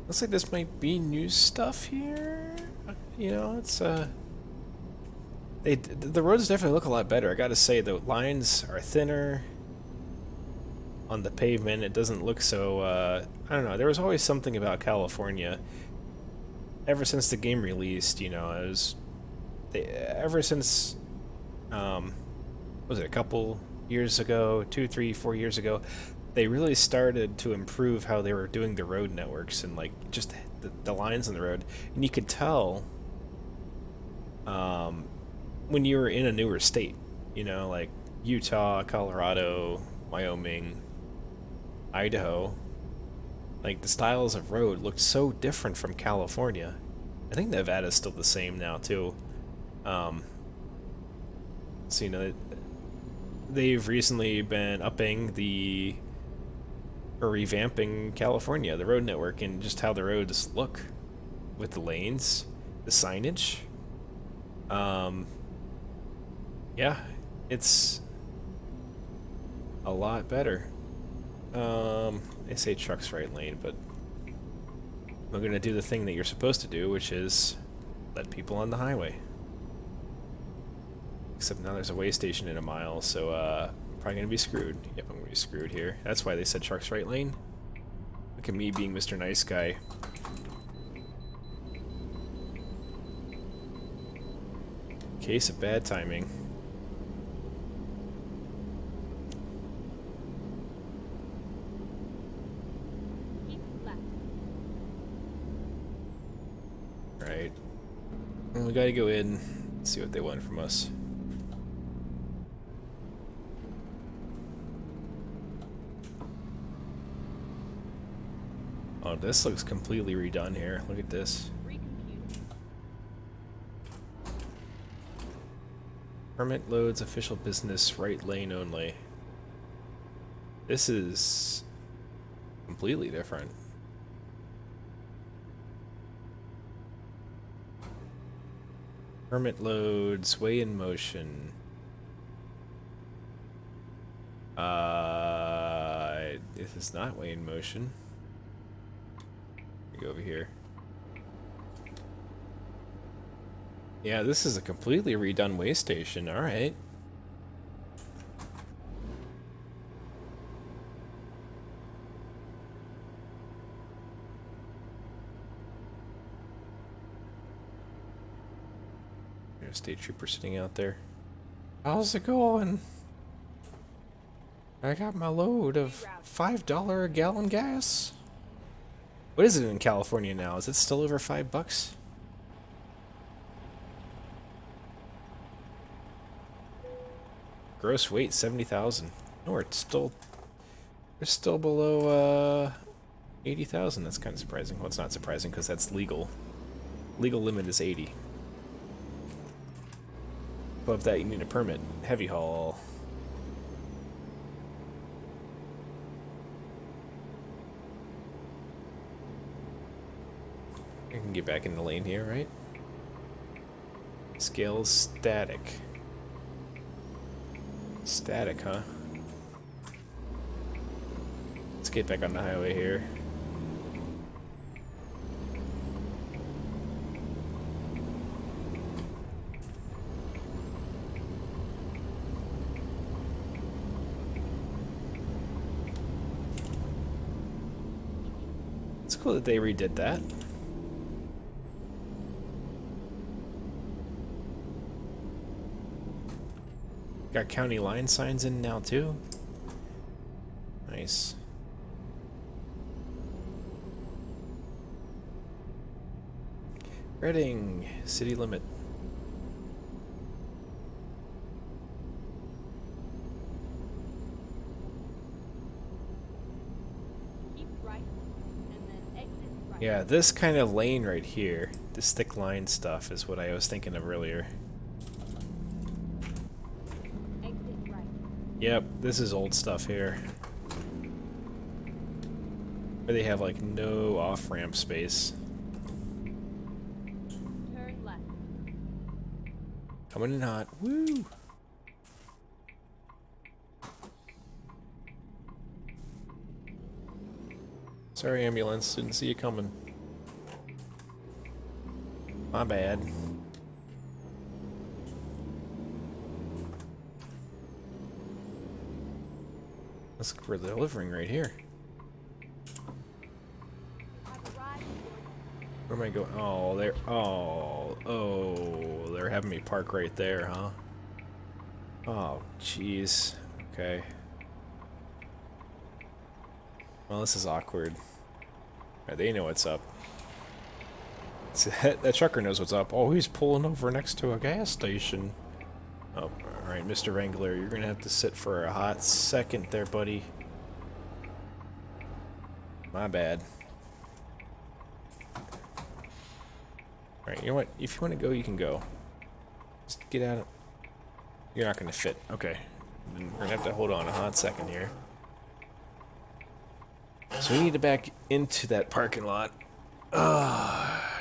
Looks like this might be new stuff here. It's the roads definitely look a lot better. I gotta say, the lines are thinner on the pavement. It doesn't look so, I don't know, there was always something about California. Ever since the game released, ever since, was it a couple years ago, 2, 3, 4 years ago, they really started to improve how they were doing the road networks and like just the lines on the road. And you could tell, when you were in a newer state, like Utah, Colorado, Wyoming, Idaho, like the styles of road looked so different from California. I think Nevada's still the same now too. So they've recently been revamping California, the road network, and just how the roads look with the lanes, the signage. Yeah, it's a lot better. They say truck's right lane, but we're gonna do the thing that you're supposed to do, which is let people on the highway. Except now there's a way station in a mile, so probably gonna be screwed. Yep, I'm gonna be screwed here. That's why they said truck's right lane. Look at me being Mr. Nice Guy. Case of bad timing. Keep left. Right. Well, we gotta go in and see what they want from us. Oh, this looks completely redone here. Look at this. Recomputing. Permit loads, official business, right lane only. This is completely different. Permit loads, way in motion. This is not way in motion. Let me go over here. Yeah, this is a completely redone way station. All right. There's a state trooper sitting out there. How's it going? I got my load of $5 a gallon gas. What is it in California now? Is it still over $5? Gross weight 70,000. No, we're still below 80,000. That's kind of surprising. Well, it's not surprising because that's legal. Legal limit is 80. Above that, you need a permit. Heavy haul. I can get back in the lane here, right? Scales static. Static, huh? Let's get back on the highway here. It's cool that they redid that. Got county line signs in now too. Nice. Reading, city limit. Keep right, and then exit right. Yeah, this kind of lane right here, this thick line stuff is what I was thinking of earlier. Exit right. Yep, this is old stuff here. Where they have like no off-ramp space. Turn left. Coming in hot. Woo! Sorry, ambulance. Didn't see you coming. My bad. Looks like we're delivering right here. Have a ride. Where am I going? Oh, they're... Oh, they're having me park right there, huh? Oh, jeez. Okay. Well, this is awkward. Right, they know what's up. That trucker knows what's up. Oh, he's pulling over next to a gas station. Oh, alright, Mr. Wrangler, you're gonna have to sit for a hot second there, buddy. My bad. Alright, you know what? If you want to go, you can go. Just get out of... You're not gonna fit. Okay. Then we're gonna have to hold on a hot second here. So we need to back into that parking lot.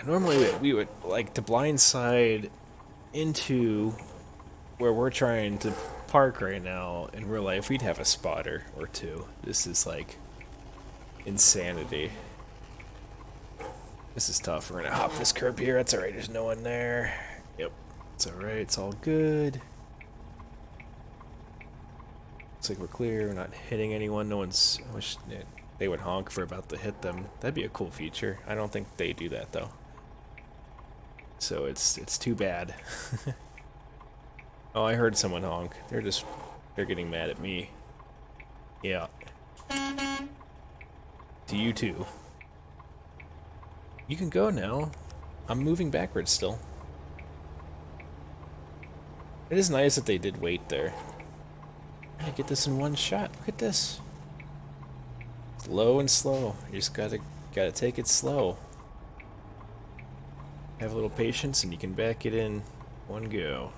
Normally we would like to blindside into where we're trying to park right now. In real life, we'd have a spotter or two. This is like insanity. This is tough. We're gonna hop this curb here. That's alright. There's no one there. Yep. It's alright. It's all good. Looks like we're clear. We're not hitting anyone. No one's... I wish they would honk if we're about to hit them. That'd be a cool feature. I don't think they do that though. So it's too bad. Oh, I heard someone honk. They're getting mad at me. Yeah. To you too. You can go now. I'm moving backwards still. It is nice that they did wait there. I get this in one shot. Look at this. Low and slow. You just gotta take it slow. Have a little patience and you can back it in one go.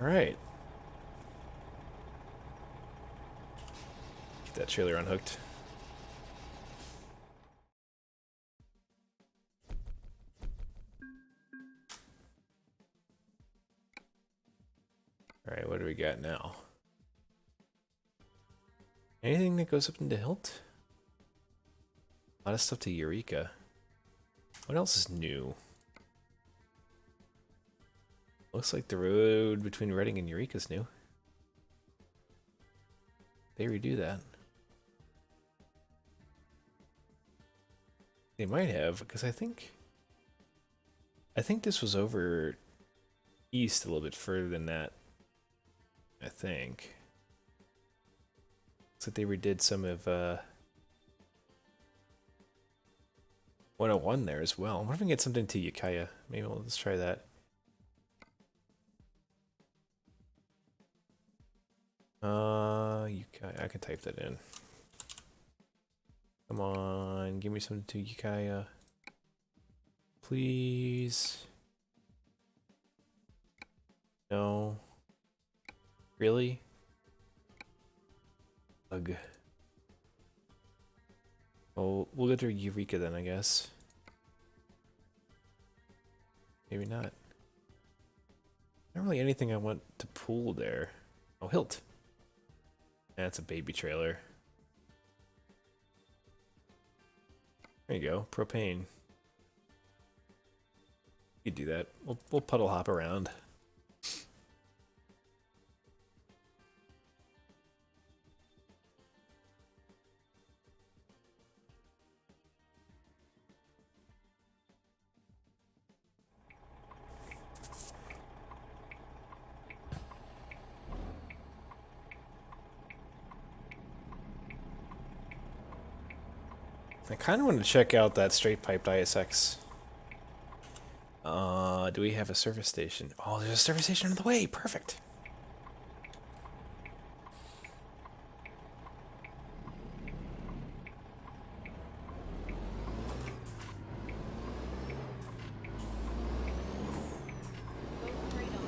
Alright. Get that trailer unhooked. Alright, what do we got now? Anything that goes up into Hilt? A lot of stuff to Eureka. What else is new? Looks like the road between Reading and Eureka is new. They redo that. They might have, because I think this was over east a little bit further than that. I think. Looks like they redid some of 101 there as well. I wonder if we can get something to Ukiah. Maybe let's try that. Ukiah. I can type that in. Come on, give me something to Ukiah. Please. No. Really? Ugh. Oh, we'll go to Eureka then, I guess. Maybe not. Not really anything I want to pull there. Oh, Hilt. That's a baby trailer. There you go, propane. You do that. We'll puddle hop around. I kind of want to check out that straight piped ISX. Do we have a service station? Oh, there's a service station on the way. Perfect. Go straight on.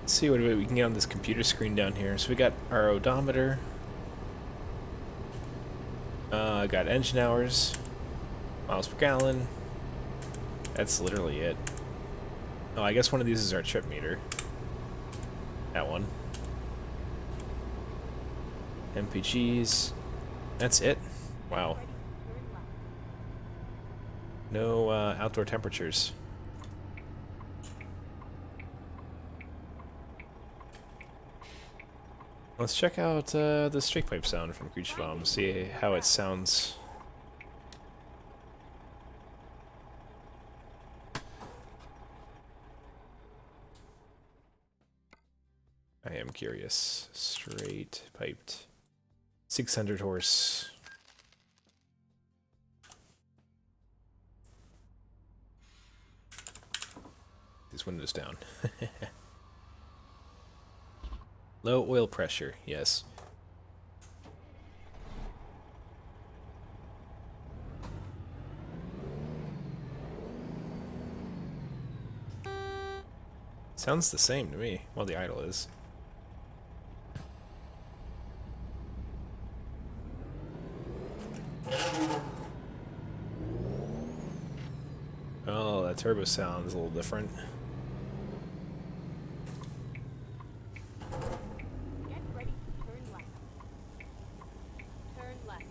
Let's see what we can get on this computer screen down here. So we got our odometer. Got engine hours, miles per gallon. That's literally it. Oh, I guess one of these is our trip meter. That one. MPGs. That's it. Wow. Ready, turn left. No outdoor temperatures. Let's check out the straight pipe sound from Gooch Bomb, see how it sounds. I am curious. Straight piped. 600 horse. These windows down. Low oil pressure, yes. Sounds the same to me. Well, the idle is. Oh, that turbo sound is a little different. Get ready, turn left. Turn left.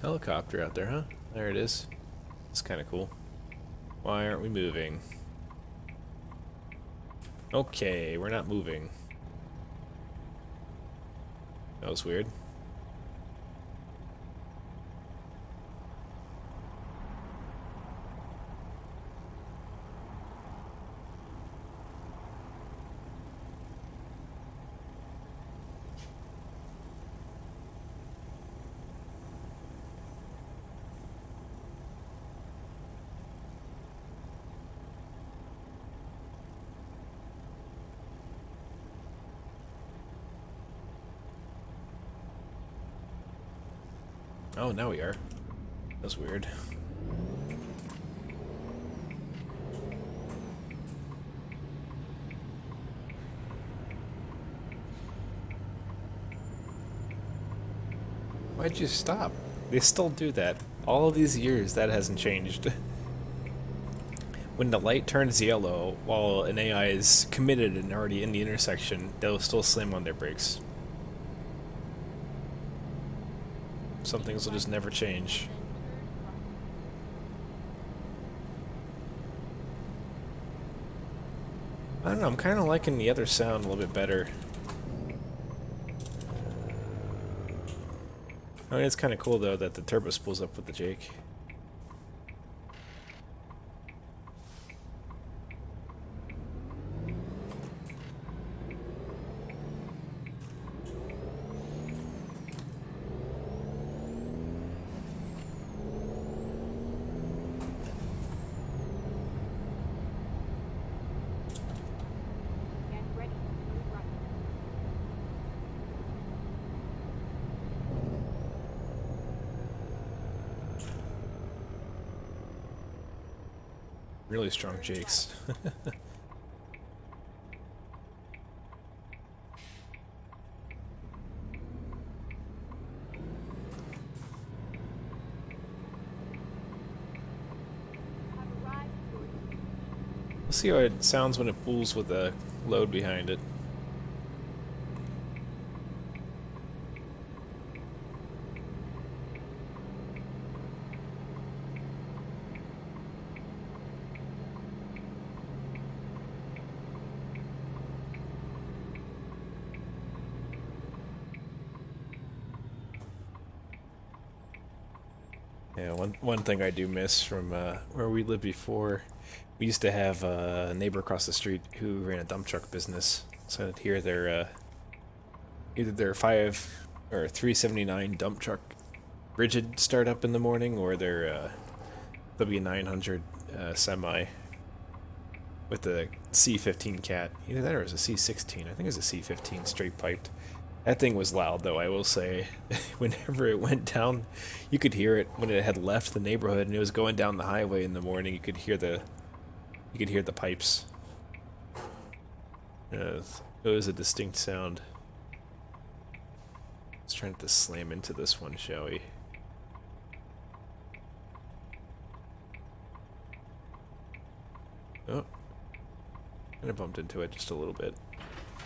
Helicopter out there, huh? There it is. It's kind of cool. Why aren't we moving? Okay, we're not moving. That was weird. Oh, now we are. That's weird. Why'd you stop? They still do that. All of these years, that hasn't changed. When the light turns yellow while an AI is committed and already in the intersection, they'll still slam on their brakes. Some things will just never change. I don't know, I'm kind of liking the other sound a little bit better. I mean, it's kind of cool though that the turbo spools up with the Jake. Get ready. Turn right. Really strong Jakes. Have arrived at your We'll see how it sounds when it pulls with a load behind it. Yeah, one thing I do miss from where we lived before, we used to have a neighbor across the street who ran a dump truck business. So I'd hear their either their 5 or 379 dump truck rigid start up in the morning, or their W900 semi with the C15 cat. Either that or it was a C16. I think it was a C15 straight piped. That thing was loud, though, I will say. Whenever it went down, you could hear it when it had left the neighborhood and it was going down the highway in the morning. You could hear the pipes. It was a distinct sound. Let's try not to slam into this one, shall we? Oh, kind of bumped into it just a little bit.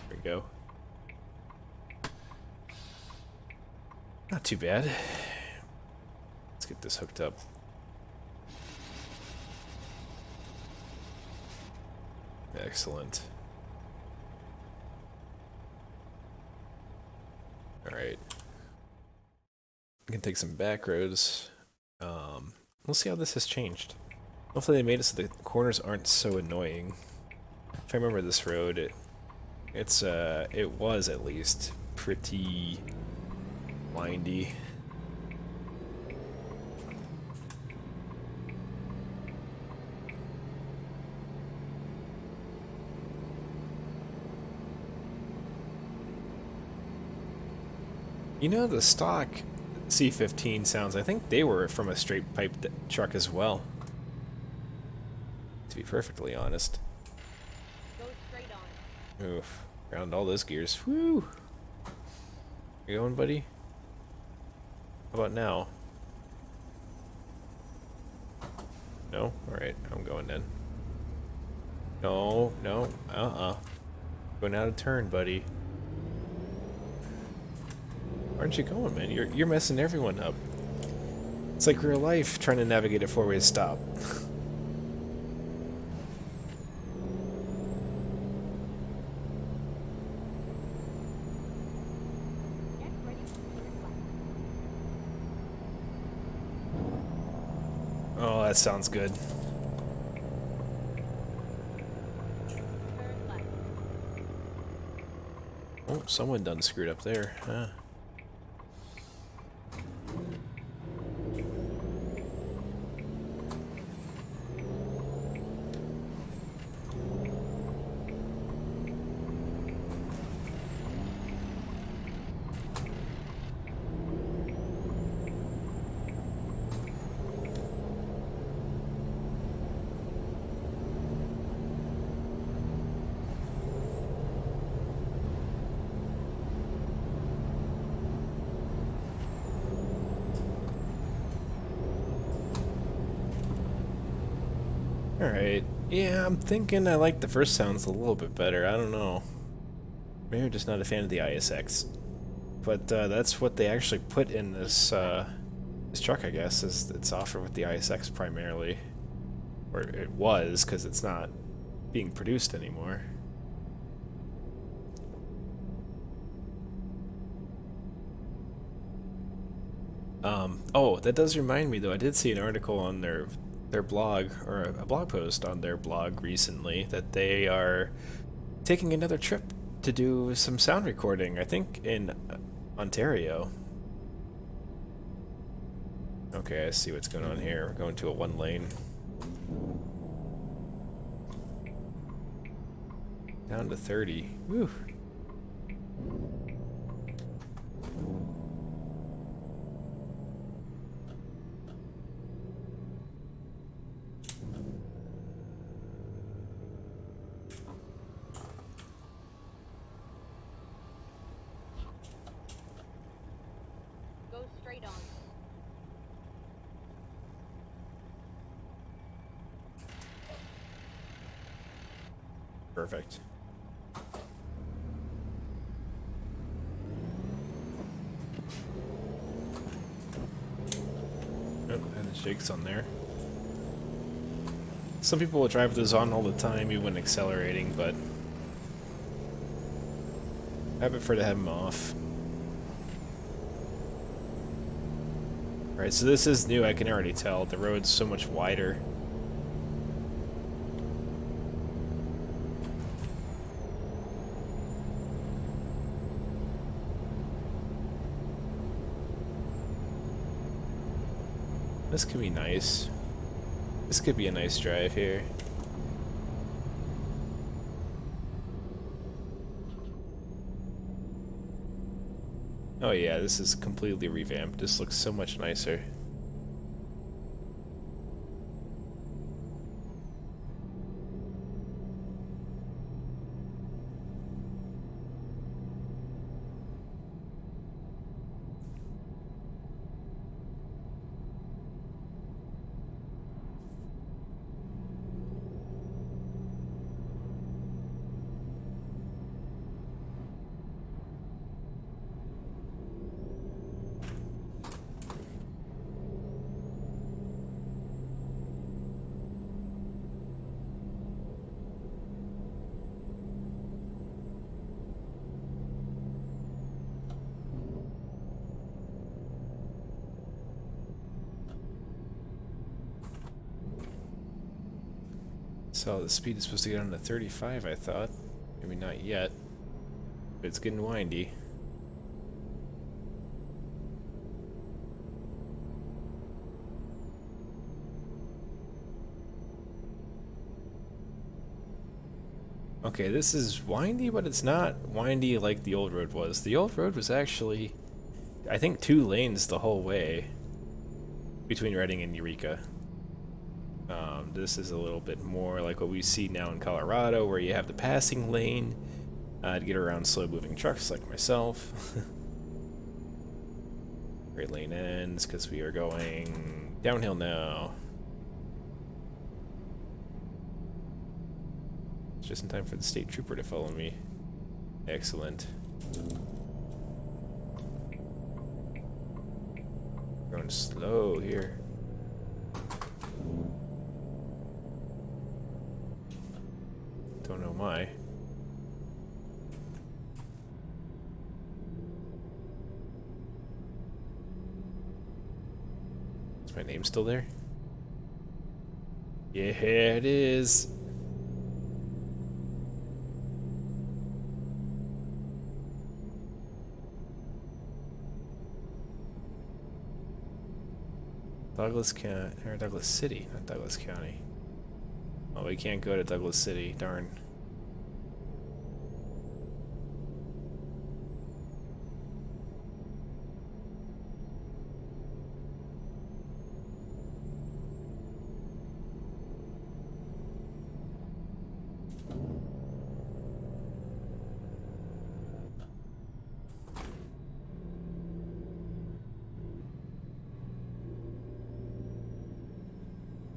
There we go. Not too bad. Let's get this hooked up. Excellent. Alright. We can take some back roads. We'll see how this has changed. Hopefully they made it so the corners aren't so annoying. If I remember this road, it was at least pretty windy. You know, the stock C15 sounds, I think they were from a straight pipe truck as well. To be perfectly honest. Go straight on. Oof. Ground all those gears. Woo! You going, buddy? How about now? No? Alright, I'm going then. No, no, Going out of turn, buddy. Aren't you going, man? You're messing everyone up. It's like real life trying to navigate a four-way stop. Get ready. Turn left. Oh, that sounds good. Turn left. Oh, someone done screwed up there, huh? Alright. Yeah, I'm thinking I like the first sounds a little bit better. I don't know. Maybe I'm just not a fan of the ISX. But that's what they actually put in this truck, I guess, is it's offered with the ISX primarily. Or it was, because it's not being produced anymore. Oh, that does remind me though. I did see an article on their blog, or a blog post on their blog recently, that they are taking another trip to do some sound recording. I think in Ontario. Okay, I see what's going on here. We're going to a one lane. Down to 30. Woo. Go straight on. Perfect. Oh, and the shakes on there. Some people will drive those on all the time, even when accelerating, but I prefer to have them off. Alright, so this is new, I can already tell. The road's so much wider. This could be nice. This could be a nice drive here. Oh yeah, this is completely revamped. This looks so much nicer. So the speed is supposed to get down to 35, I thought. Maybe not yet. But it's getting windy. Okay, this is windy, but it's not windy like the old road was. The old road was actually, I think, 2 lanes the whole way between Reading and Eureka. This is a little bit more like what we see now in Colorado, where you have the passing lane to get around slow-moving trucks like myself. Great lane ends because we are going downhill now. It's just in time for the state trooper to follow me. Excellent. Going slow here. Don't know why. Is my name still there? Yeah, it is. Douglas County, or Douglas City, not Douglas County. Oh, we can't go to Douglas City, darn.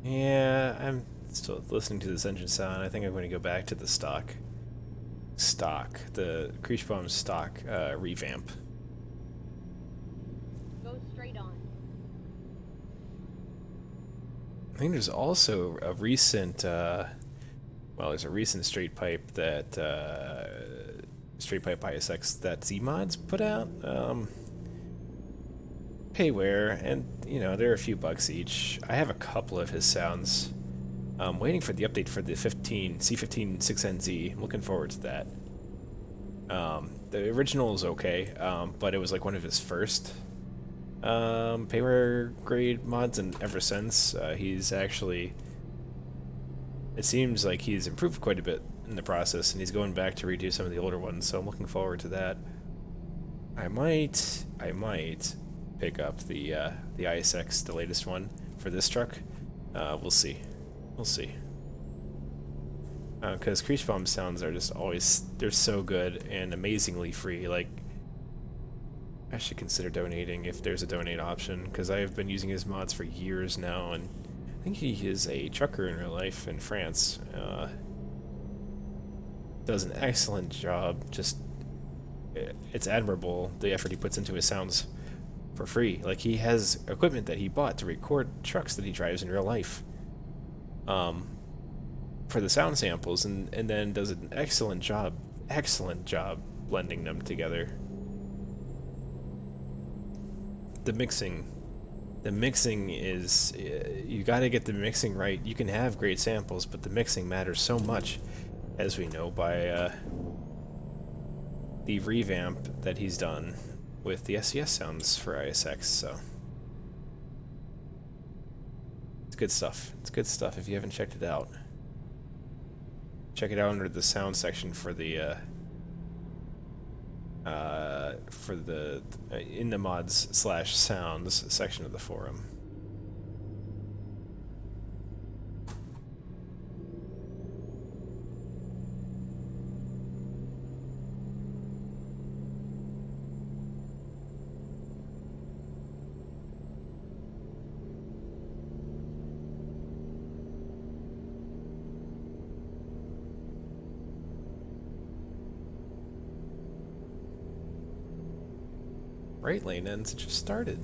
Yeah, still listening to this engine sound. I think I'm going to go back to the the Kriechbaum stock revamp. Go straight on. I think there's also a recent, well, there's a recent straight pipe that straight pipe ISX that Z-Mods put out. Payware, and you know they're a few bucks each. I have a couple of his sounds. I'm waiting for the update for the C15 6NZ. I'm looking forward to that. The original is okay, but it was like one of his first payware grade mods, and ever since he's actually, it seems like he's improved quite a bit in the process, and he's going back to redo some of the older ones. So I'm looking forward to that. I might pick up the ISX, the latest one for this truck. We'll see. We'll see. Because Kriechbaum sounds are just always, they're so good and amazingly free. Like, I should consider donating if there's a donate option, because I have been using his mods for years now, and I think he is a trucker in real life in France. Does an excellent job. Just, it's admirable the effort he puts into his sounds for free. Like, he has equipment that he bought to record trucks that he drives in real life. For the sound samples, and then does an excellent job blending them together. The mixing is, you gotta get the mixing right. You can have great samples, but the mixing matters so much, as we know by the revamp that he's done with the SCS sounds for ISX. So it's good stuff. It's good stuff. If you haven't checked it out, check it out under the sound section for the in the mods / sounds section of the forum. Right lane ends, it just started.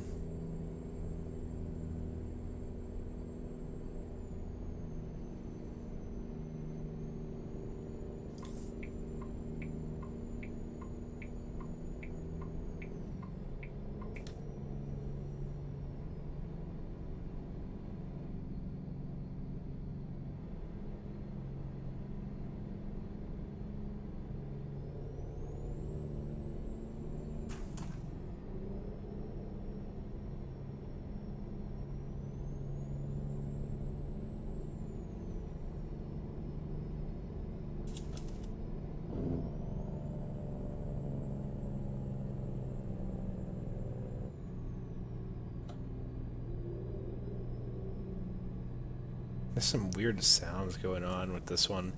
There's some weird sounds going on with this one.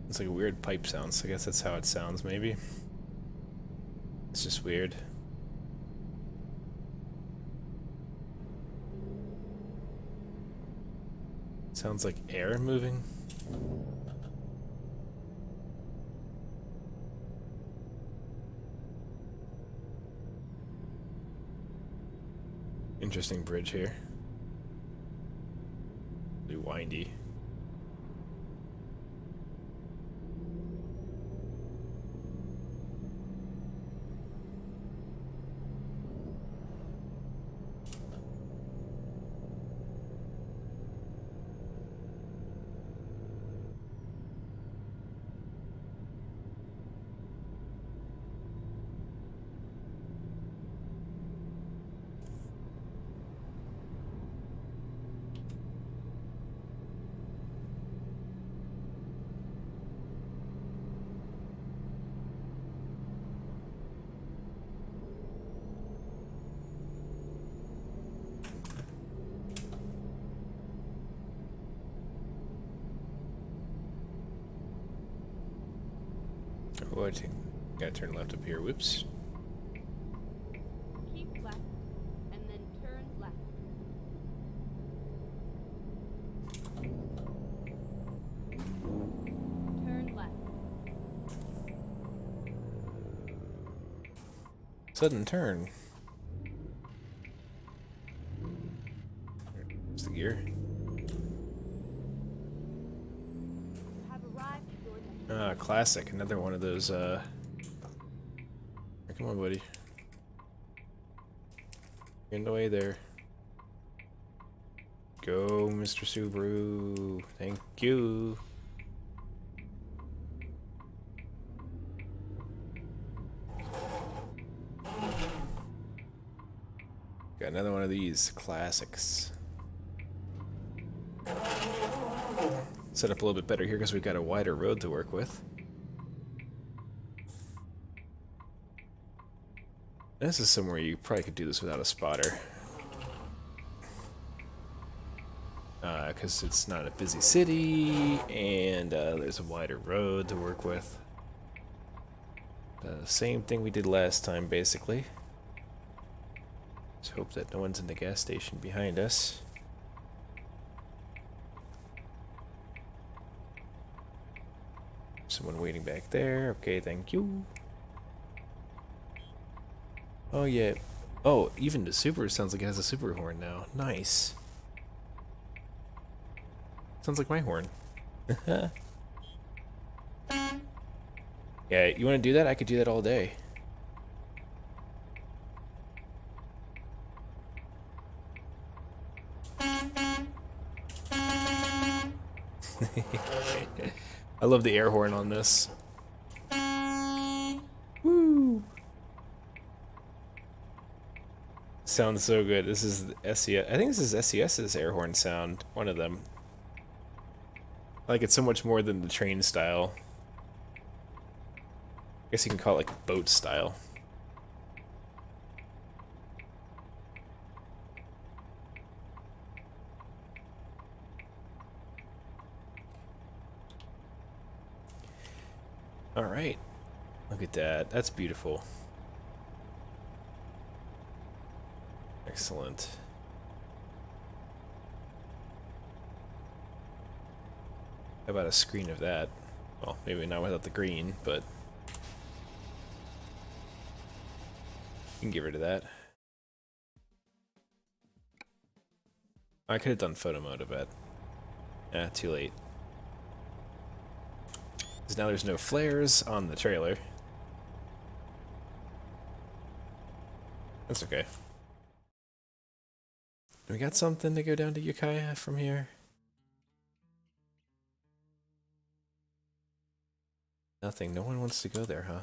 It's like a weird pipe sound, so I guess that's how it sounds, maybe. It's just weird. Sounds like air moving. Interesting bridge here. Really windy. Oh, I think gotta turn left up here. Whoops. Keep left, and then turn left. Sudden turn. What's the gear? You have arrived at your destination. Ah, classic. Another one of those, come on, buddy. Get in the way there. Go, Mr. Subaru. Thank you. Got another one of these classics. Set up a little bit better here because we've got a wider road to work with. This is somewhere you probably could do this without a spotter. Because it's not a busy city, and there's a wider road to work with. Same thing we did last time, basically. Let's hope that no one's in the gas station behind us. Someone waiting back there. Okay, thank you. Oh, yeah. Oh, even the Super sounds like it has a super horn now. Nice. Sounds like my horn. Yeah, you want to do that? I could do that all day. I love the air horn on this. Woo! Sounds so good. This is SCS. I think this is SCS's air horn sound. One of them. I like it so much more than the train style. I guess you can call it like boat style. Alright. Look at that. That's beautiful. Excellent. How about a screen of that? Well, maybe not without the green, but you can get rid of that. I could have done photo mode, I bet. Ah, too late. Because now there's no flares on the trailer. That's okay. We got something to go down to Ukiah from here? Nothing. No one wants to go there, huh?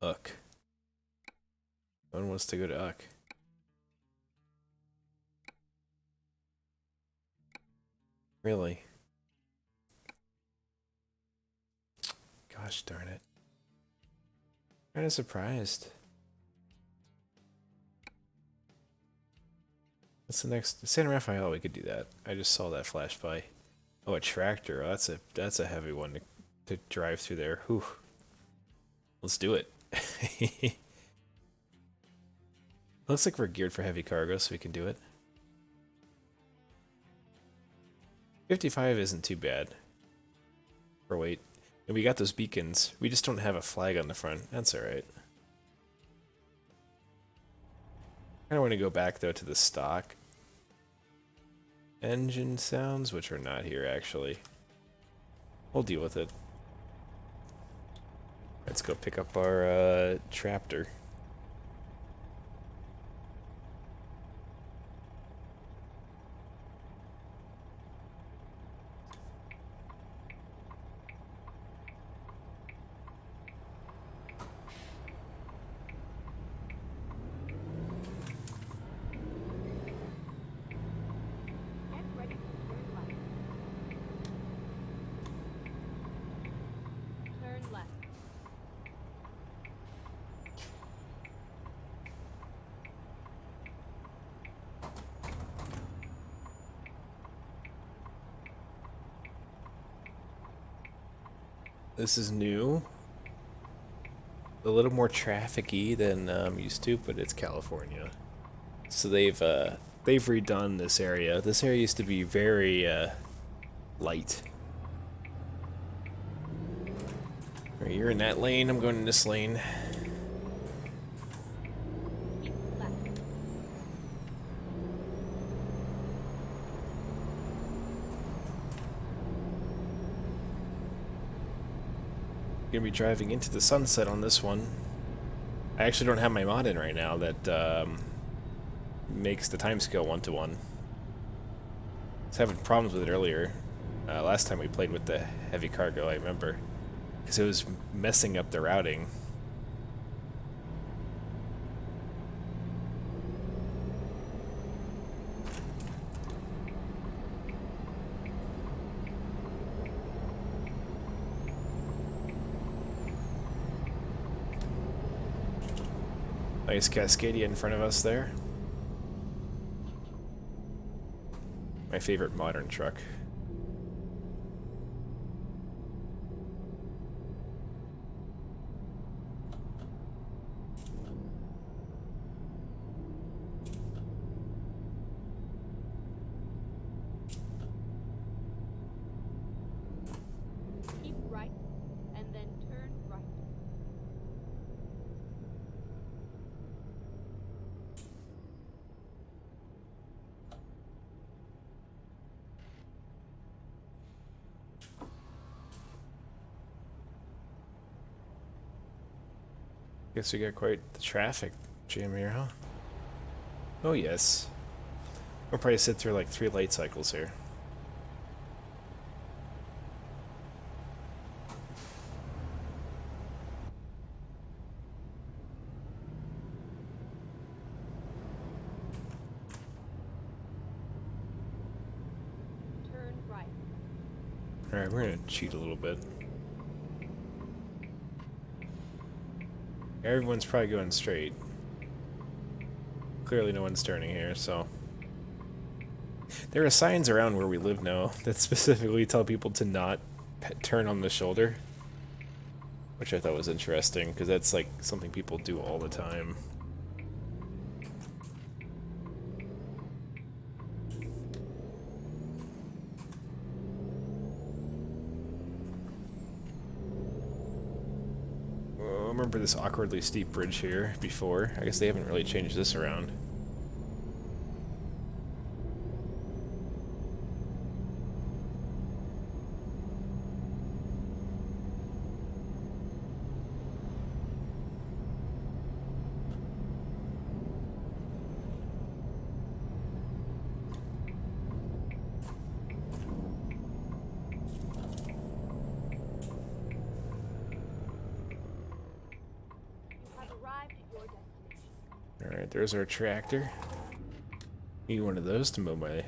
Uck. No one wants to go to Uck. Really? Gosh darn it. Kind of surprised. What's the next? San Rafael, we could do that. I just saw that flash by. Oh, a tractor. Oh, that's a heavy one to drive through there. Whew. Let's do it. Looks like we're geared for heavy cargo, so we can do it. 55 isn't too bad for weight. And we got those beacons. We just don't have a flag on the front. That's alright. I kind of want to go back, though, to the stock engine sounds, which are not here, actually. We'll deal with it. Let's go pick up our tractor. Get ready to turn left. Turn left. This is new. A little more traffic-y than I'm used to, but it's California. So they've redone this area. This area used to be very light. Alright, you're in that lane, I'm going in this lane. Gonna be driving into the sunset on this one. I actually don't have my mod in right now that makes the timescale 1-to-1. I was having problems with it earlier. Last time we played with the heavy cargo, I remember. Because it was messing up the routing. Nice Cascadia in front of us there. My favorite modern truck. Keep right, and then turn right. Guess we got quite the traffic jam here, huh? Oh yes. We'll probably sit through like 3 light cycles here. Turn right. Alright, we're gonna cheat a little bit. Everyone's probably going straight. Clearly no one's turning here, so... There are signs around where we live now that specifically tell people to not turn on the shoulder. Which I thought was interesting, because that's like something people do all the time. Oh, I remember this awkwardly steep bridge here before. I guess they haven't really changed this around. You have arrived at your destination. Alright, there's our tractor. Need one of those to mow my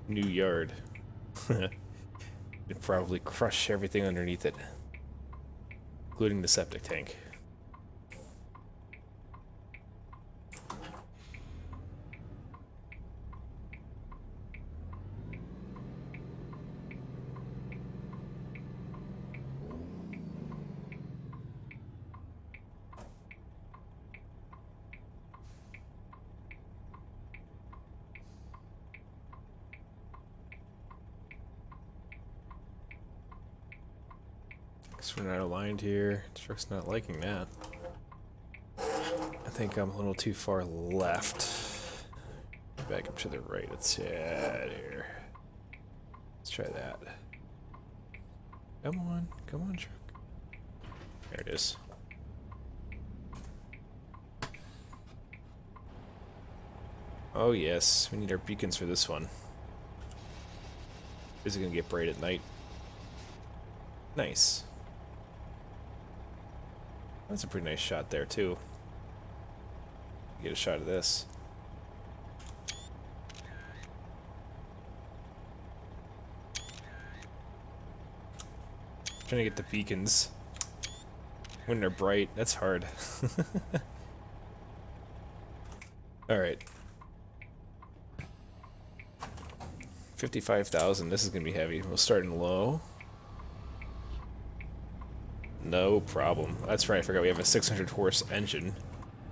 new yard. It'd probably crush everything underneath it, including the septic tank. Guess we're not aligned here. The truck's not liking that. I think I'm a little too far left. Back up to the right. Let's add here. Let's try that. Come on, truck. There it is. Oh yes, we need our beacons for this one. Is it gonna get bright at night? Nice. That's a pretty nice shot there too. Get a shot of this. Trying to get the beacons when they're bright. That's hard. Alright. 55,000. This is going to be heavy. We'll start in low. No problem. That's right. I forgot we have a 600 horse engine.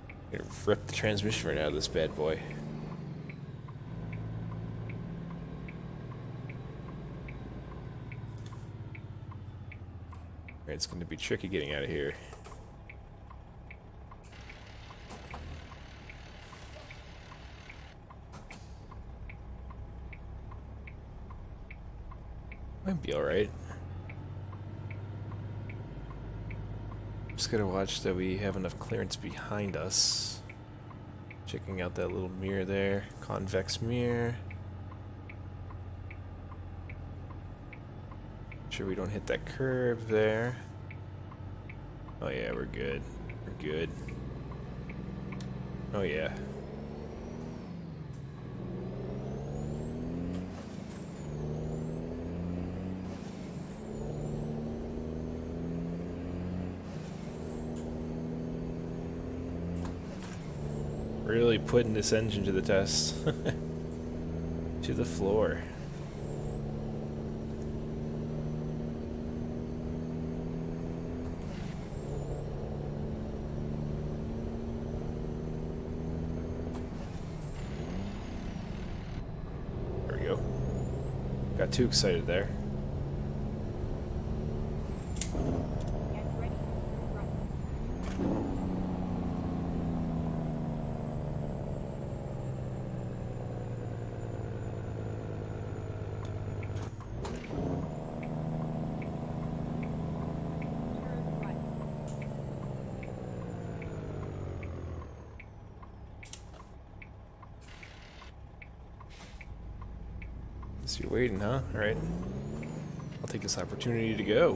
I'm going to rip the transmission right out of this bad boy. It's going to be tricky getting out of here. Might be alright. just gotta watch that we have enough clearance behind us. Checking out that little mirror there. Convex mirror. Make sure we don't hit that curb there. Oh yeah, we're good. We're good. Oh yeah. Really putting this engine to the test. To the floor. There we go. Got too excited there. Get ready. Right. Turn right. So you're waiting, huh? Alright. I'll take this opportunity to go.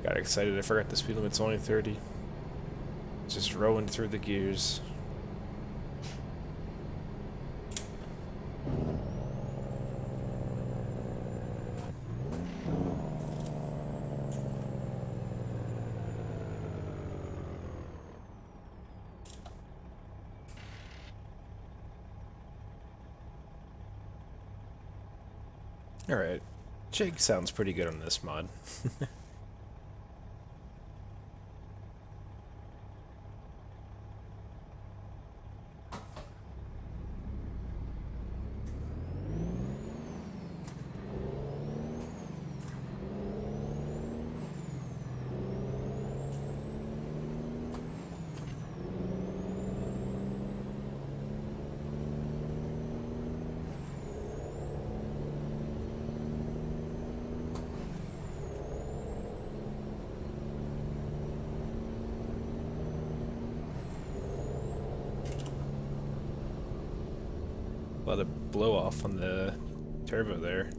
Got excited, I forgot the speed limit's only 30. Just rolling through the gears. Alright. Jake sounds pretty good on this mod. A lot of blow off on the turbo there.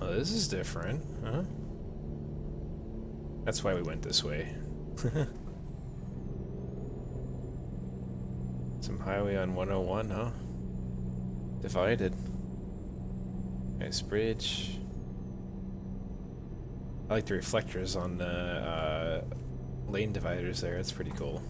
Oh, this is different, huh? That's why we went this way. Some highway on 101, huh? Divided. Nice bridge. I like the reflectors on the lane dividers there. That's pretty cool.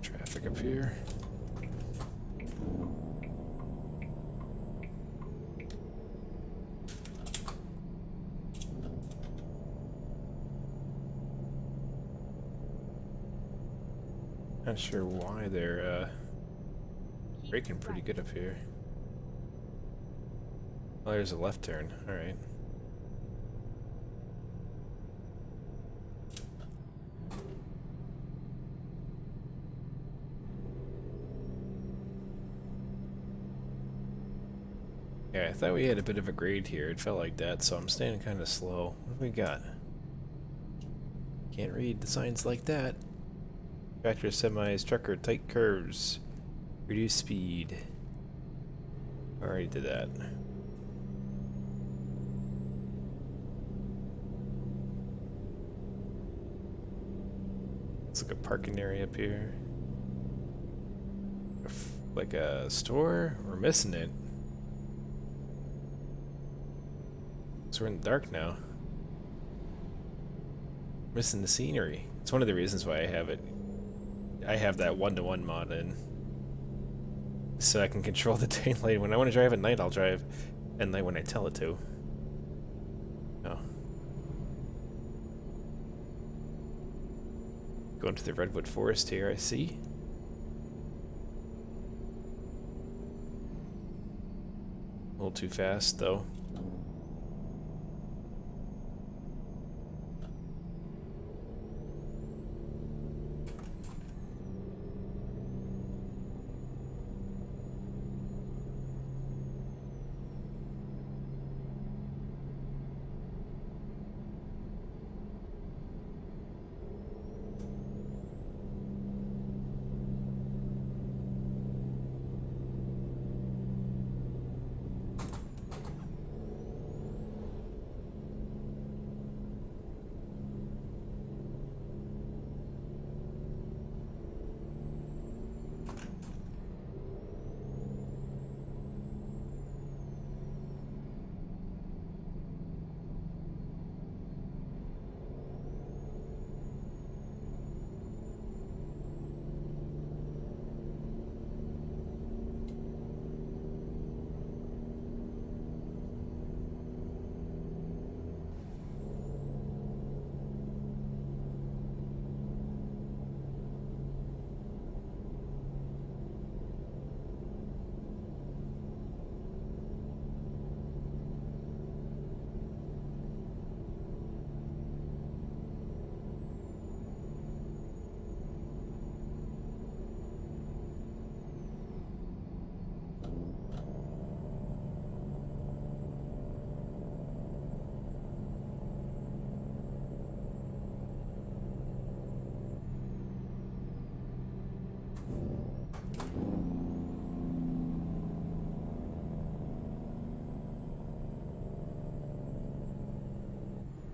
Traffic up here. Not sure why they're braking pretty good up here. Oh, there's a left turn. Alright. Yeah, I thought we had a bit of a grade here. It felt like that, so I'm staying kind of slow. What do we got? Can't read the signs like that. Tractor, semis, trucker, tight curves. Reduce speed. Already did that. It's like a parking area up here. Like a store? We're missing it. So we're in the dark now. Missing the scenery. It's one of the reasons why I have it. I have that 1-to-1 mod in. So I can control the daylight. When I want to drive at night, I'll drive at night when I tell it to. Oh. Going to the Redwood Forest here, I see. A little too fast, though.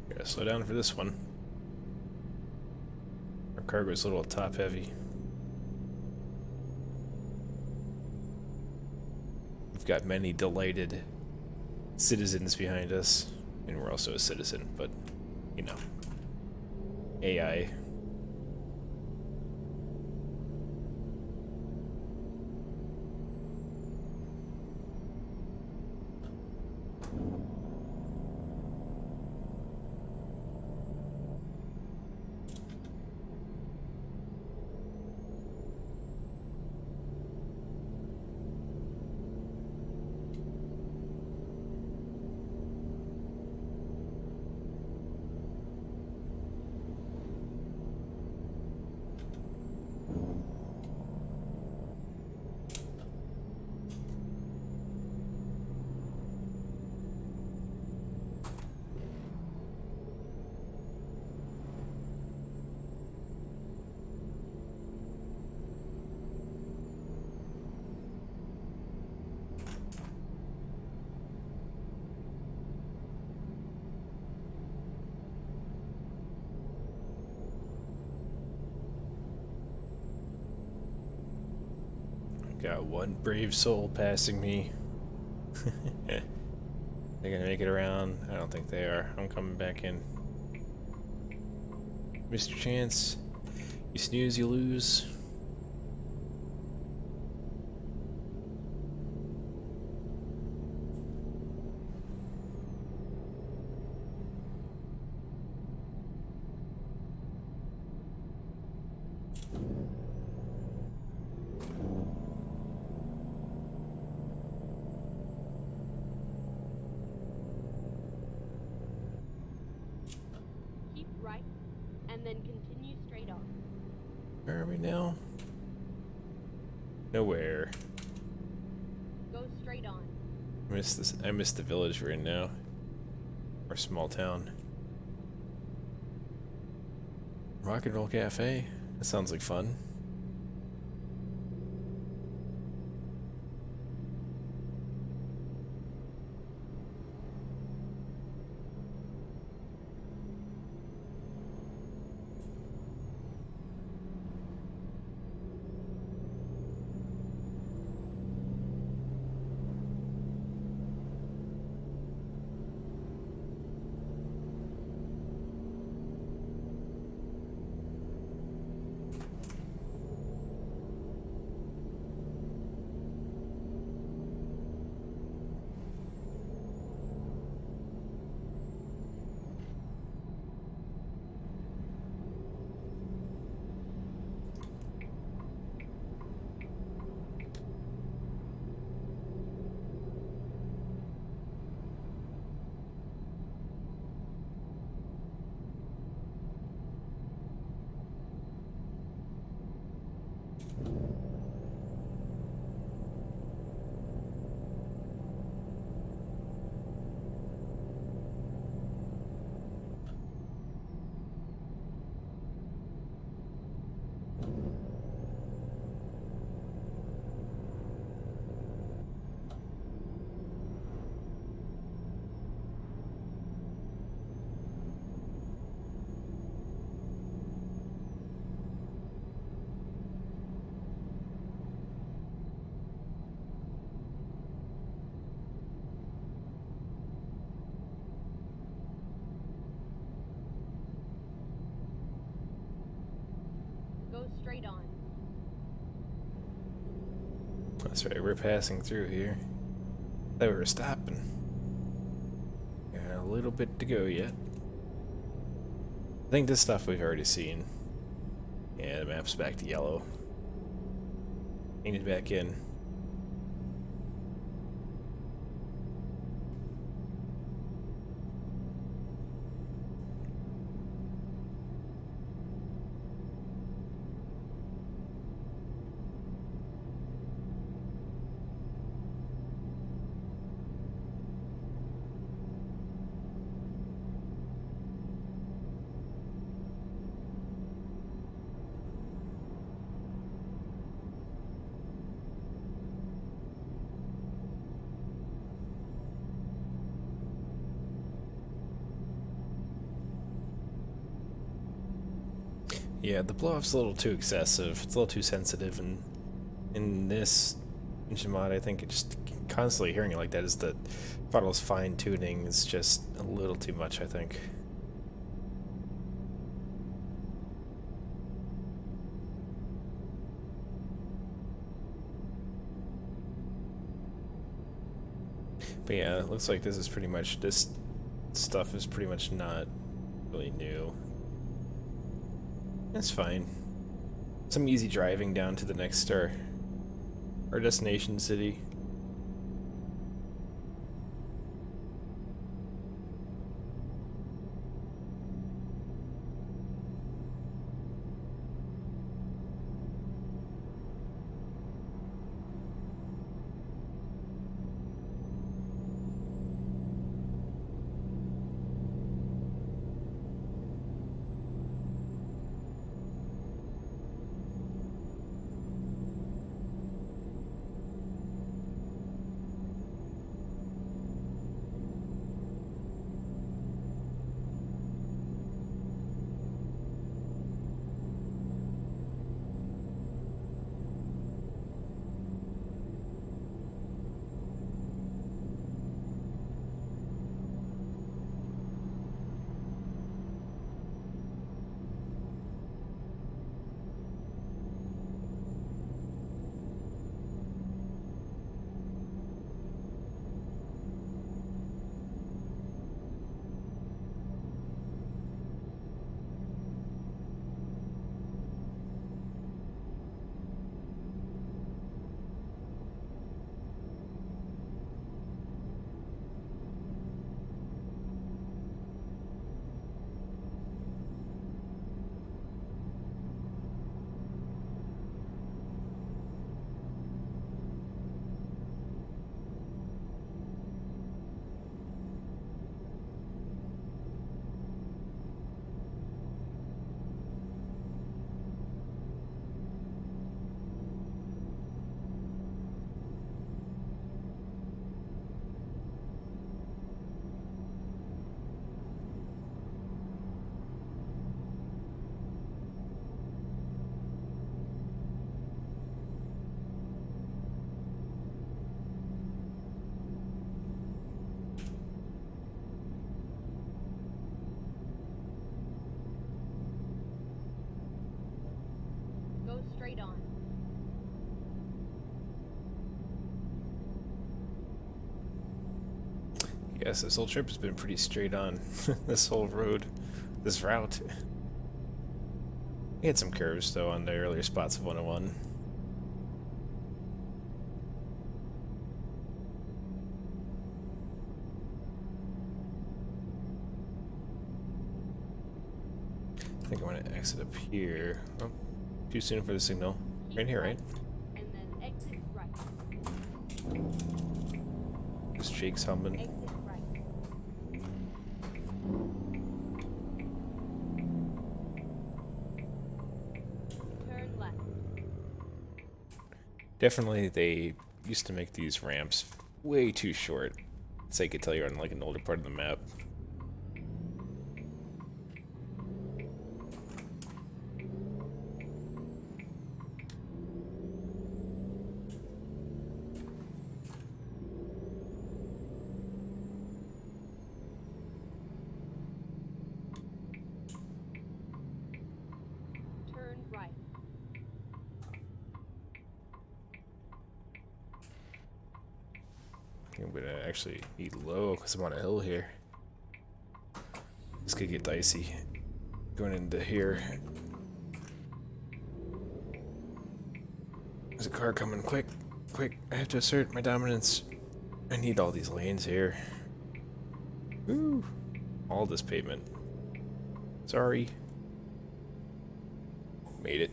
Gotta slow down for this one. Our cargo's a little top heavy. We've got many delighted citizens behind us, and we're also a citizen, but, you know, AI. Got one brave soul passing me. They're gonna make it around? I don't think they are. I'm coming back in. Mr. Chance, you snooze, you lose. Where are we now? Nowhere. Go straight on. I missed this. I missed the village we're in now. Or small town. Rock and Roll Cafe. That sounds like fun. Go straight on. That's right, we're passing through here. Thought we were stopping. Got a little bit to go yet. I think this stuff we've already seen. Yeah, the map's back to yellow. Painted back in. Yeah, the blow-off's a little too excessive. It's a little too sensitive, and in this engine mod, I think it just constantly hearing it like that is the throttle's fine-tuning is just a little too much, I think. But yeah, it looks like this is pretty much, this stuff is pretty much not really new. That's fine. Some easy driving down to the next our destination city. Yes, this whole trip has been pretty straight on. This whole road, this route. We had some curves though on the earlier spots of 101. I think I'm gonna exit up here. Oh, too soon for the signal. Keep Right here, right? and then exit right. This Jake's humming. Exit right. Turn left. Definitely, they used to make these ramps way too short, so you could tell you're on like an older part of the map. Turn right. I'm gonna actually be low because I'm on a hill here. This could get dicey. Going into here. There's a car coming. Quick, quick. I have to assert my dominance. I need all these lanes here. Woo! All this pavement. Sorry. Made it.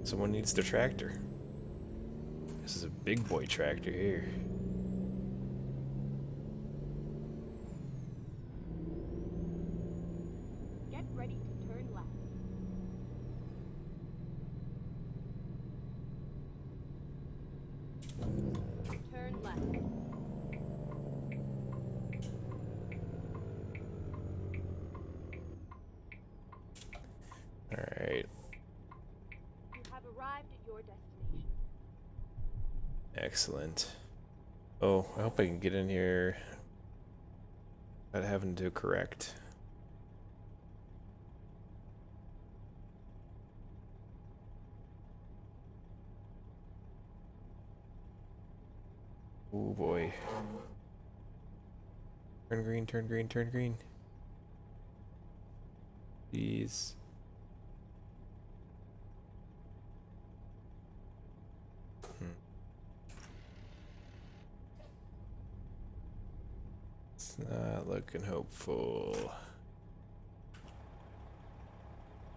Someone needs the tractor. This is a big boy tractor here. Get ready to turn left. Turn left. Alright. You have arrived at your destination. Excellent. Oh, I hope I can get in here without having to correct. Oh boy. Turn green, turn green, turn green. Please. It's not looking hopeful.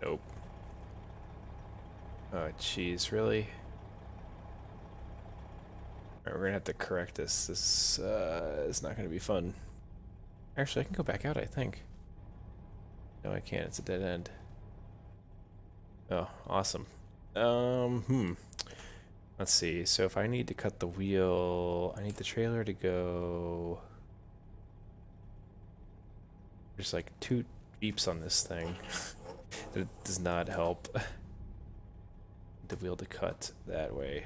Nope. Oh, jeez, really? Alright, we're gonna have to correct this. This is not gonna be fun. Actually, I can go back out, I think. No, I can't. It's a dead end. Oh, awesome. Let's see. So if I need to cut the wheel, I need the trailer to go. There's like 2 Jeeps on this thing. That does not help. The wheel to cut that way.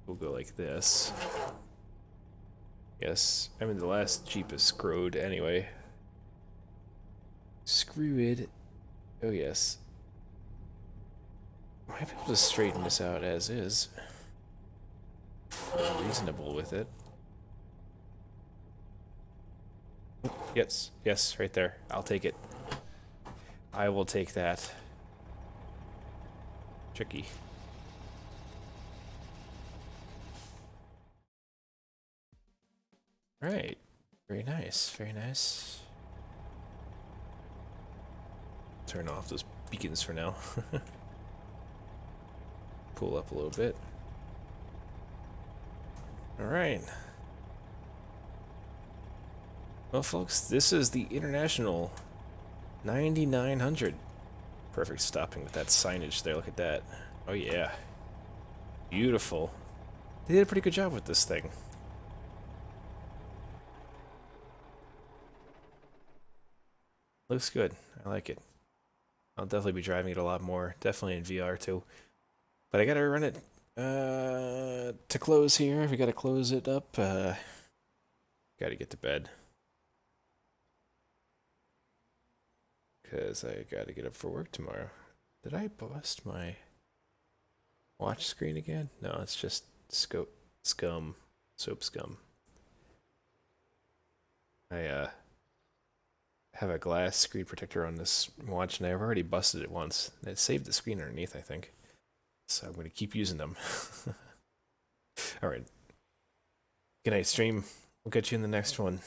We'll go like this. Yes. I mean, the last Jeep is screwed anyway. Screw it. Oh, yes. I might be able to straighten this out as is. I'm reasonable with it. Yes, yes, right there. I'll take it. I will take that. Tricky. Right. Very nice, very nice. Turn off those beacons for now. Pull up a little bit. Alright. Well, folks, this is the International 9900. Perfect stopping with that signage there. Look at that. Oh, yeah. Beautiful. They did a pretty good job with this thing. Looks good. I like it. I'll definitely be driving it a lot more. Definitely in VR too. But I gotta run it to close here. We gotta close it up. Gotta get to bed. Because I gotta get up for work tomorrow. Did I bust my watch screen again? No, it's just soap scum. I have a glass screen protector on this watch, and I've already busted it once. It saved the screen underneath, I think. So I'm going to keep using them. All right. Good night, stream. We'll catch you in the next one.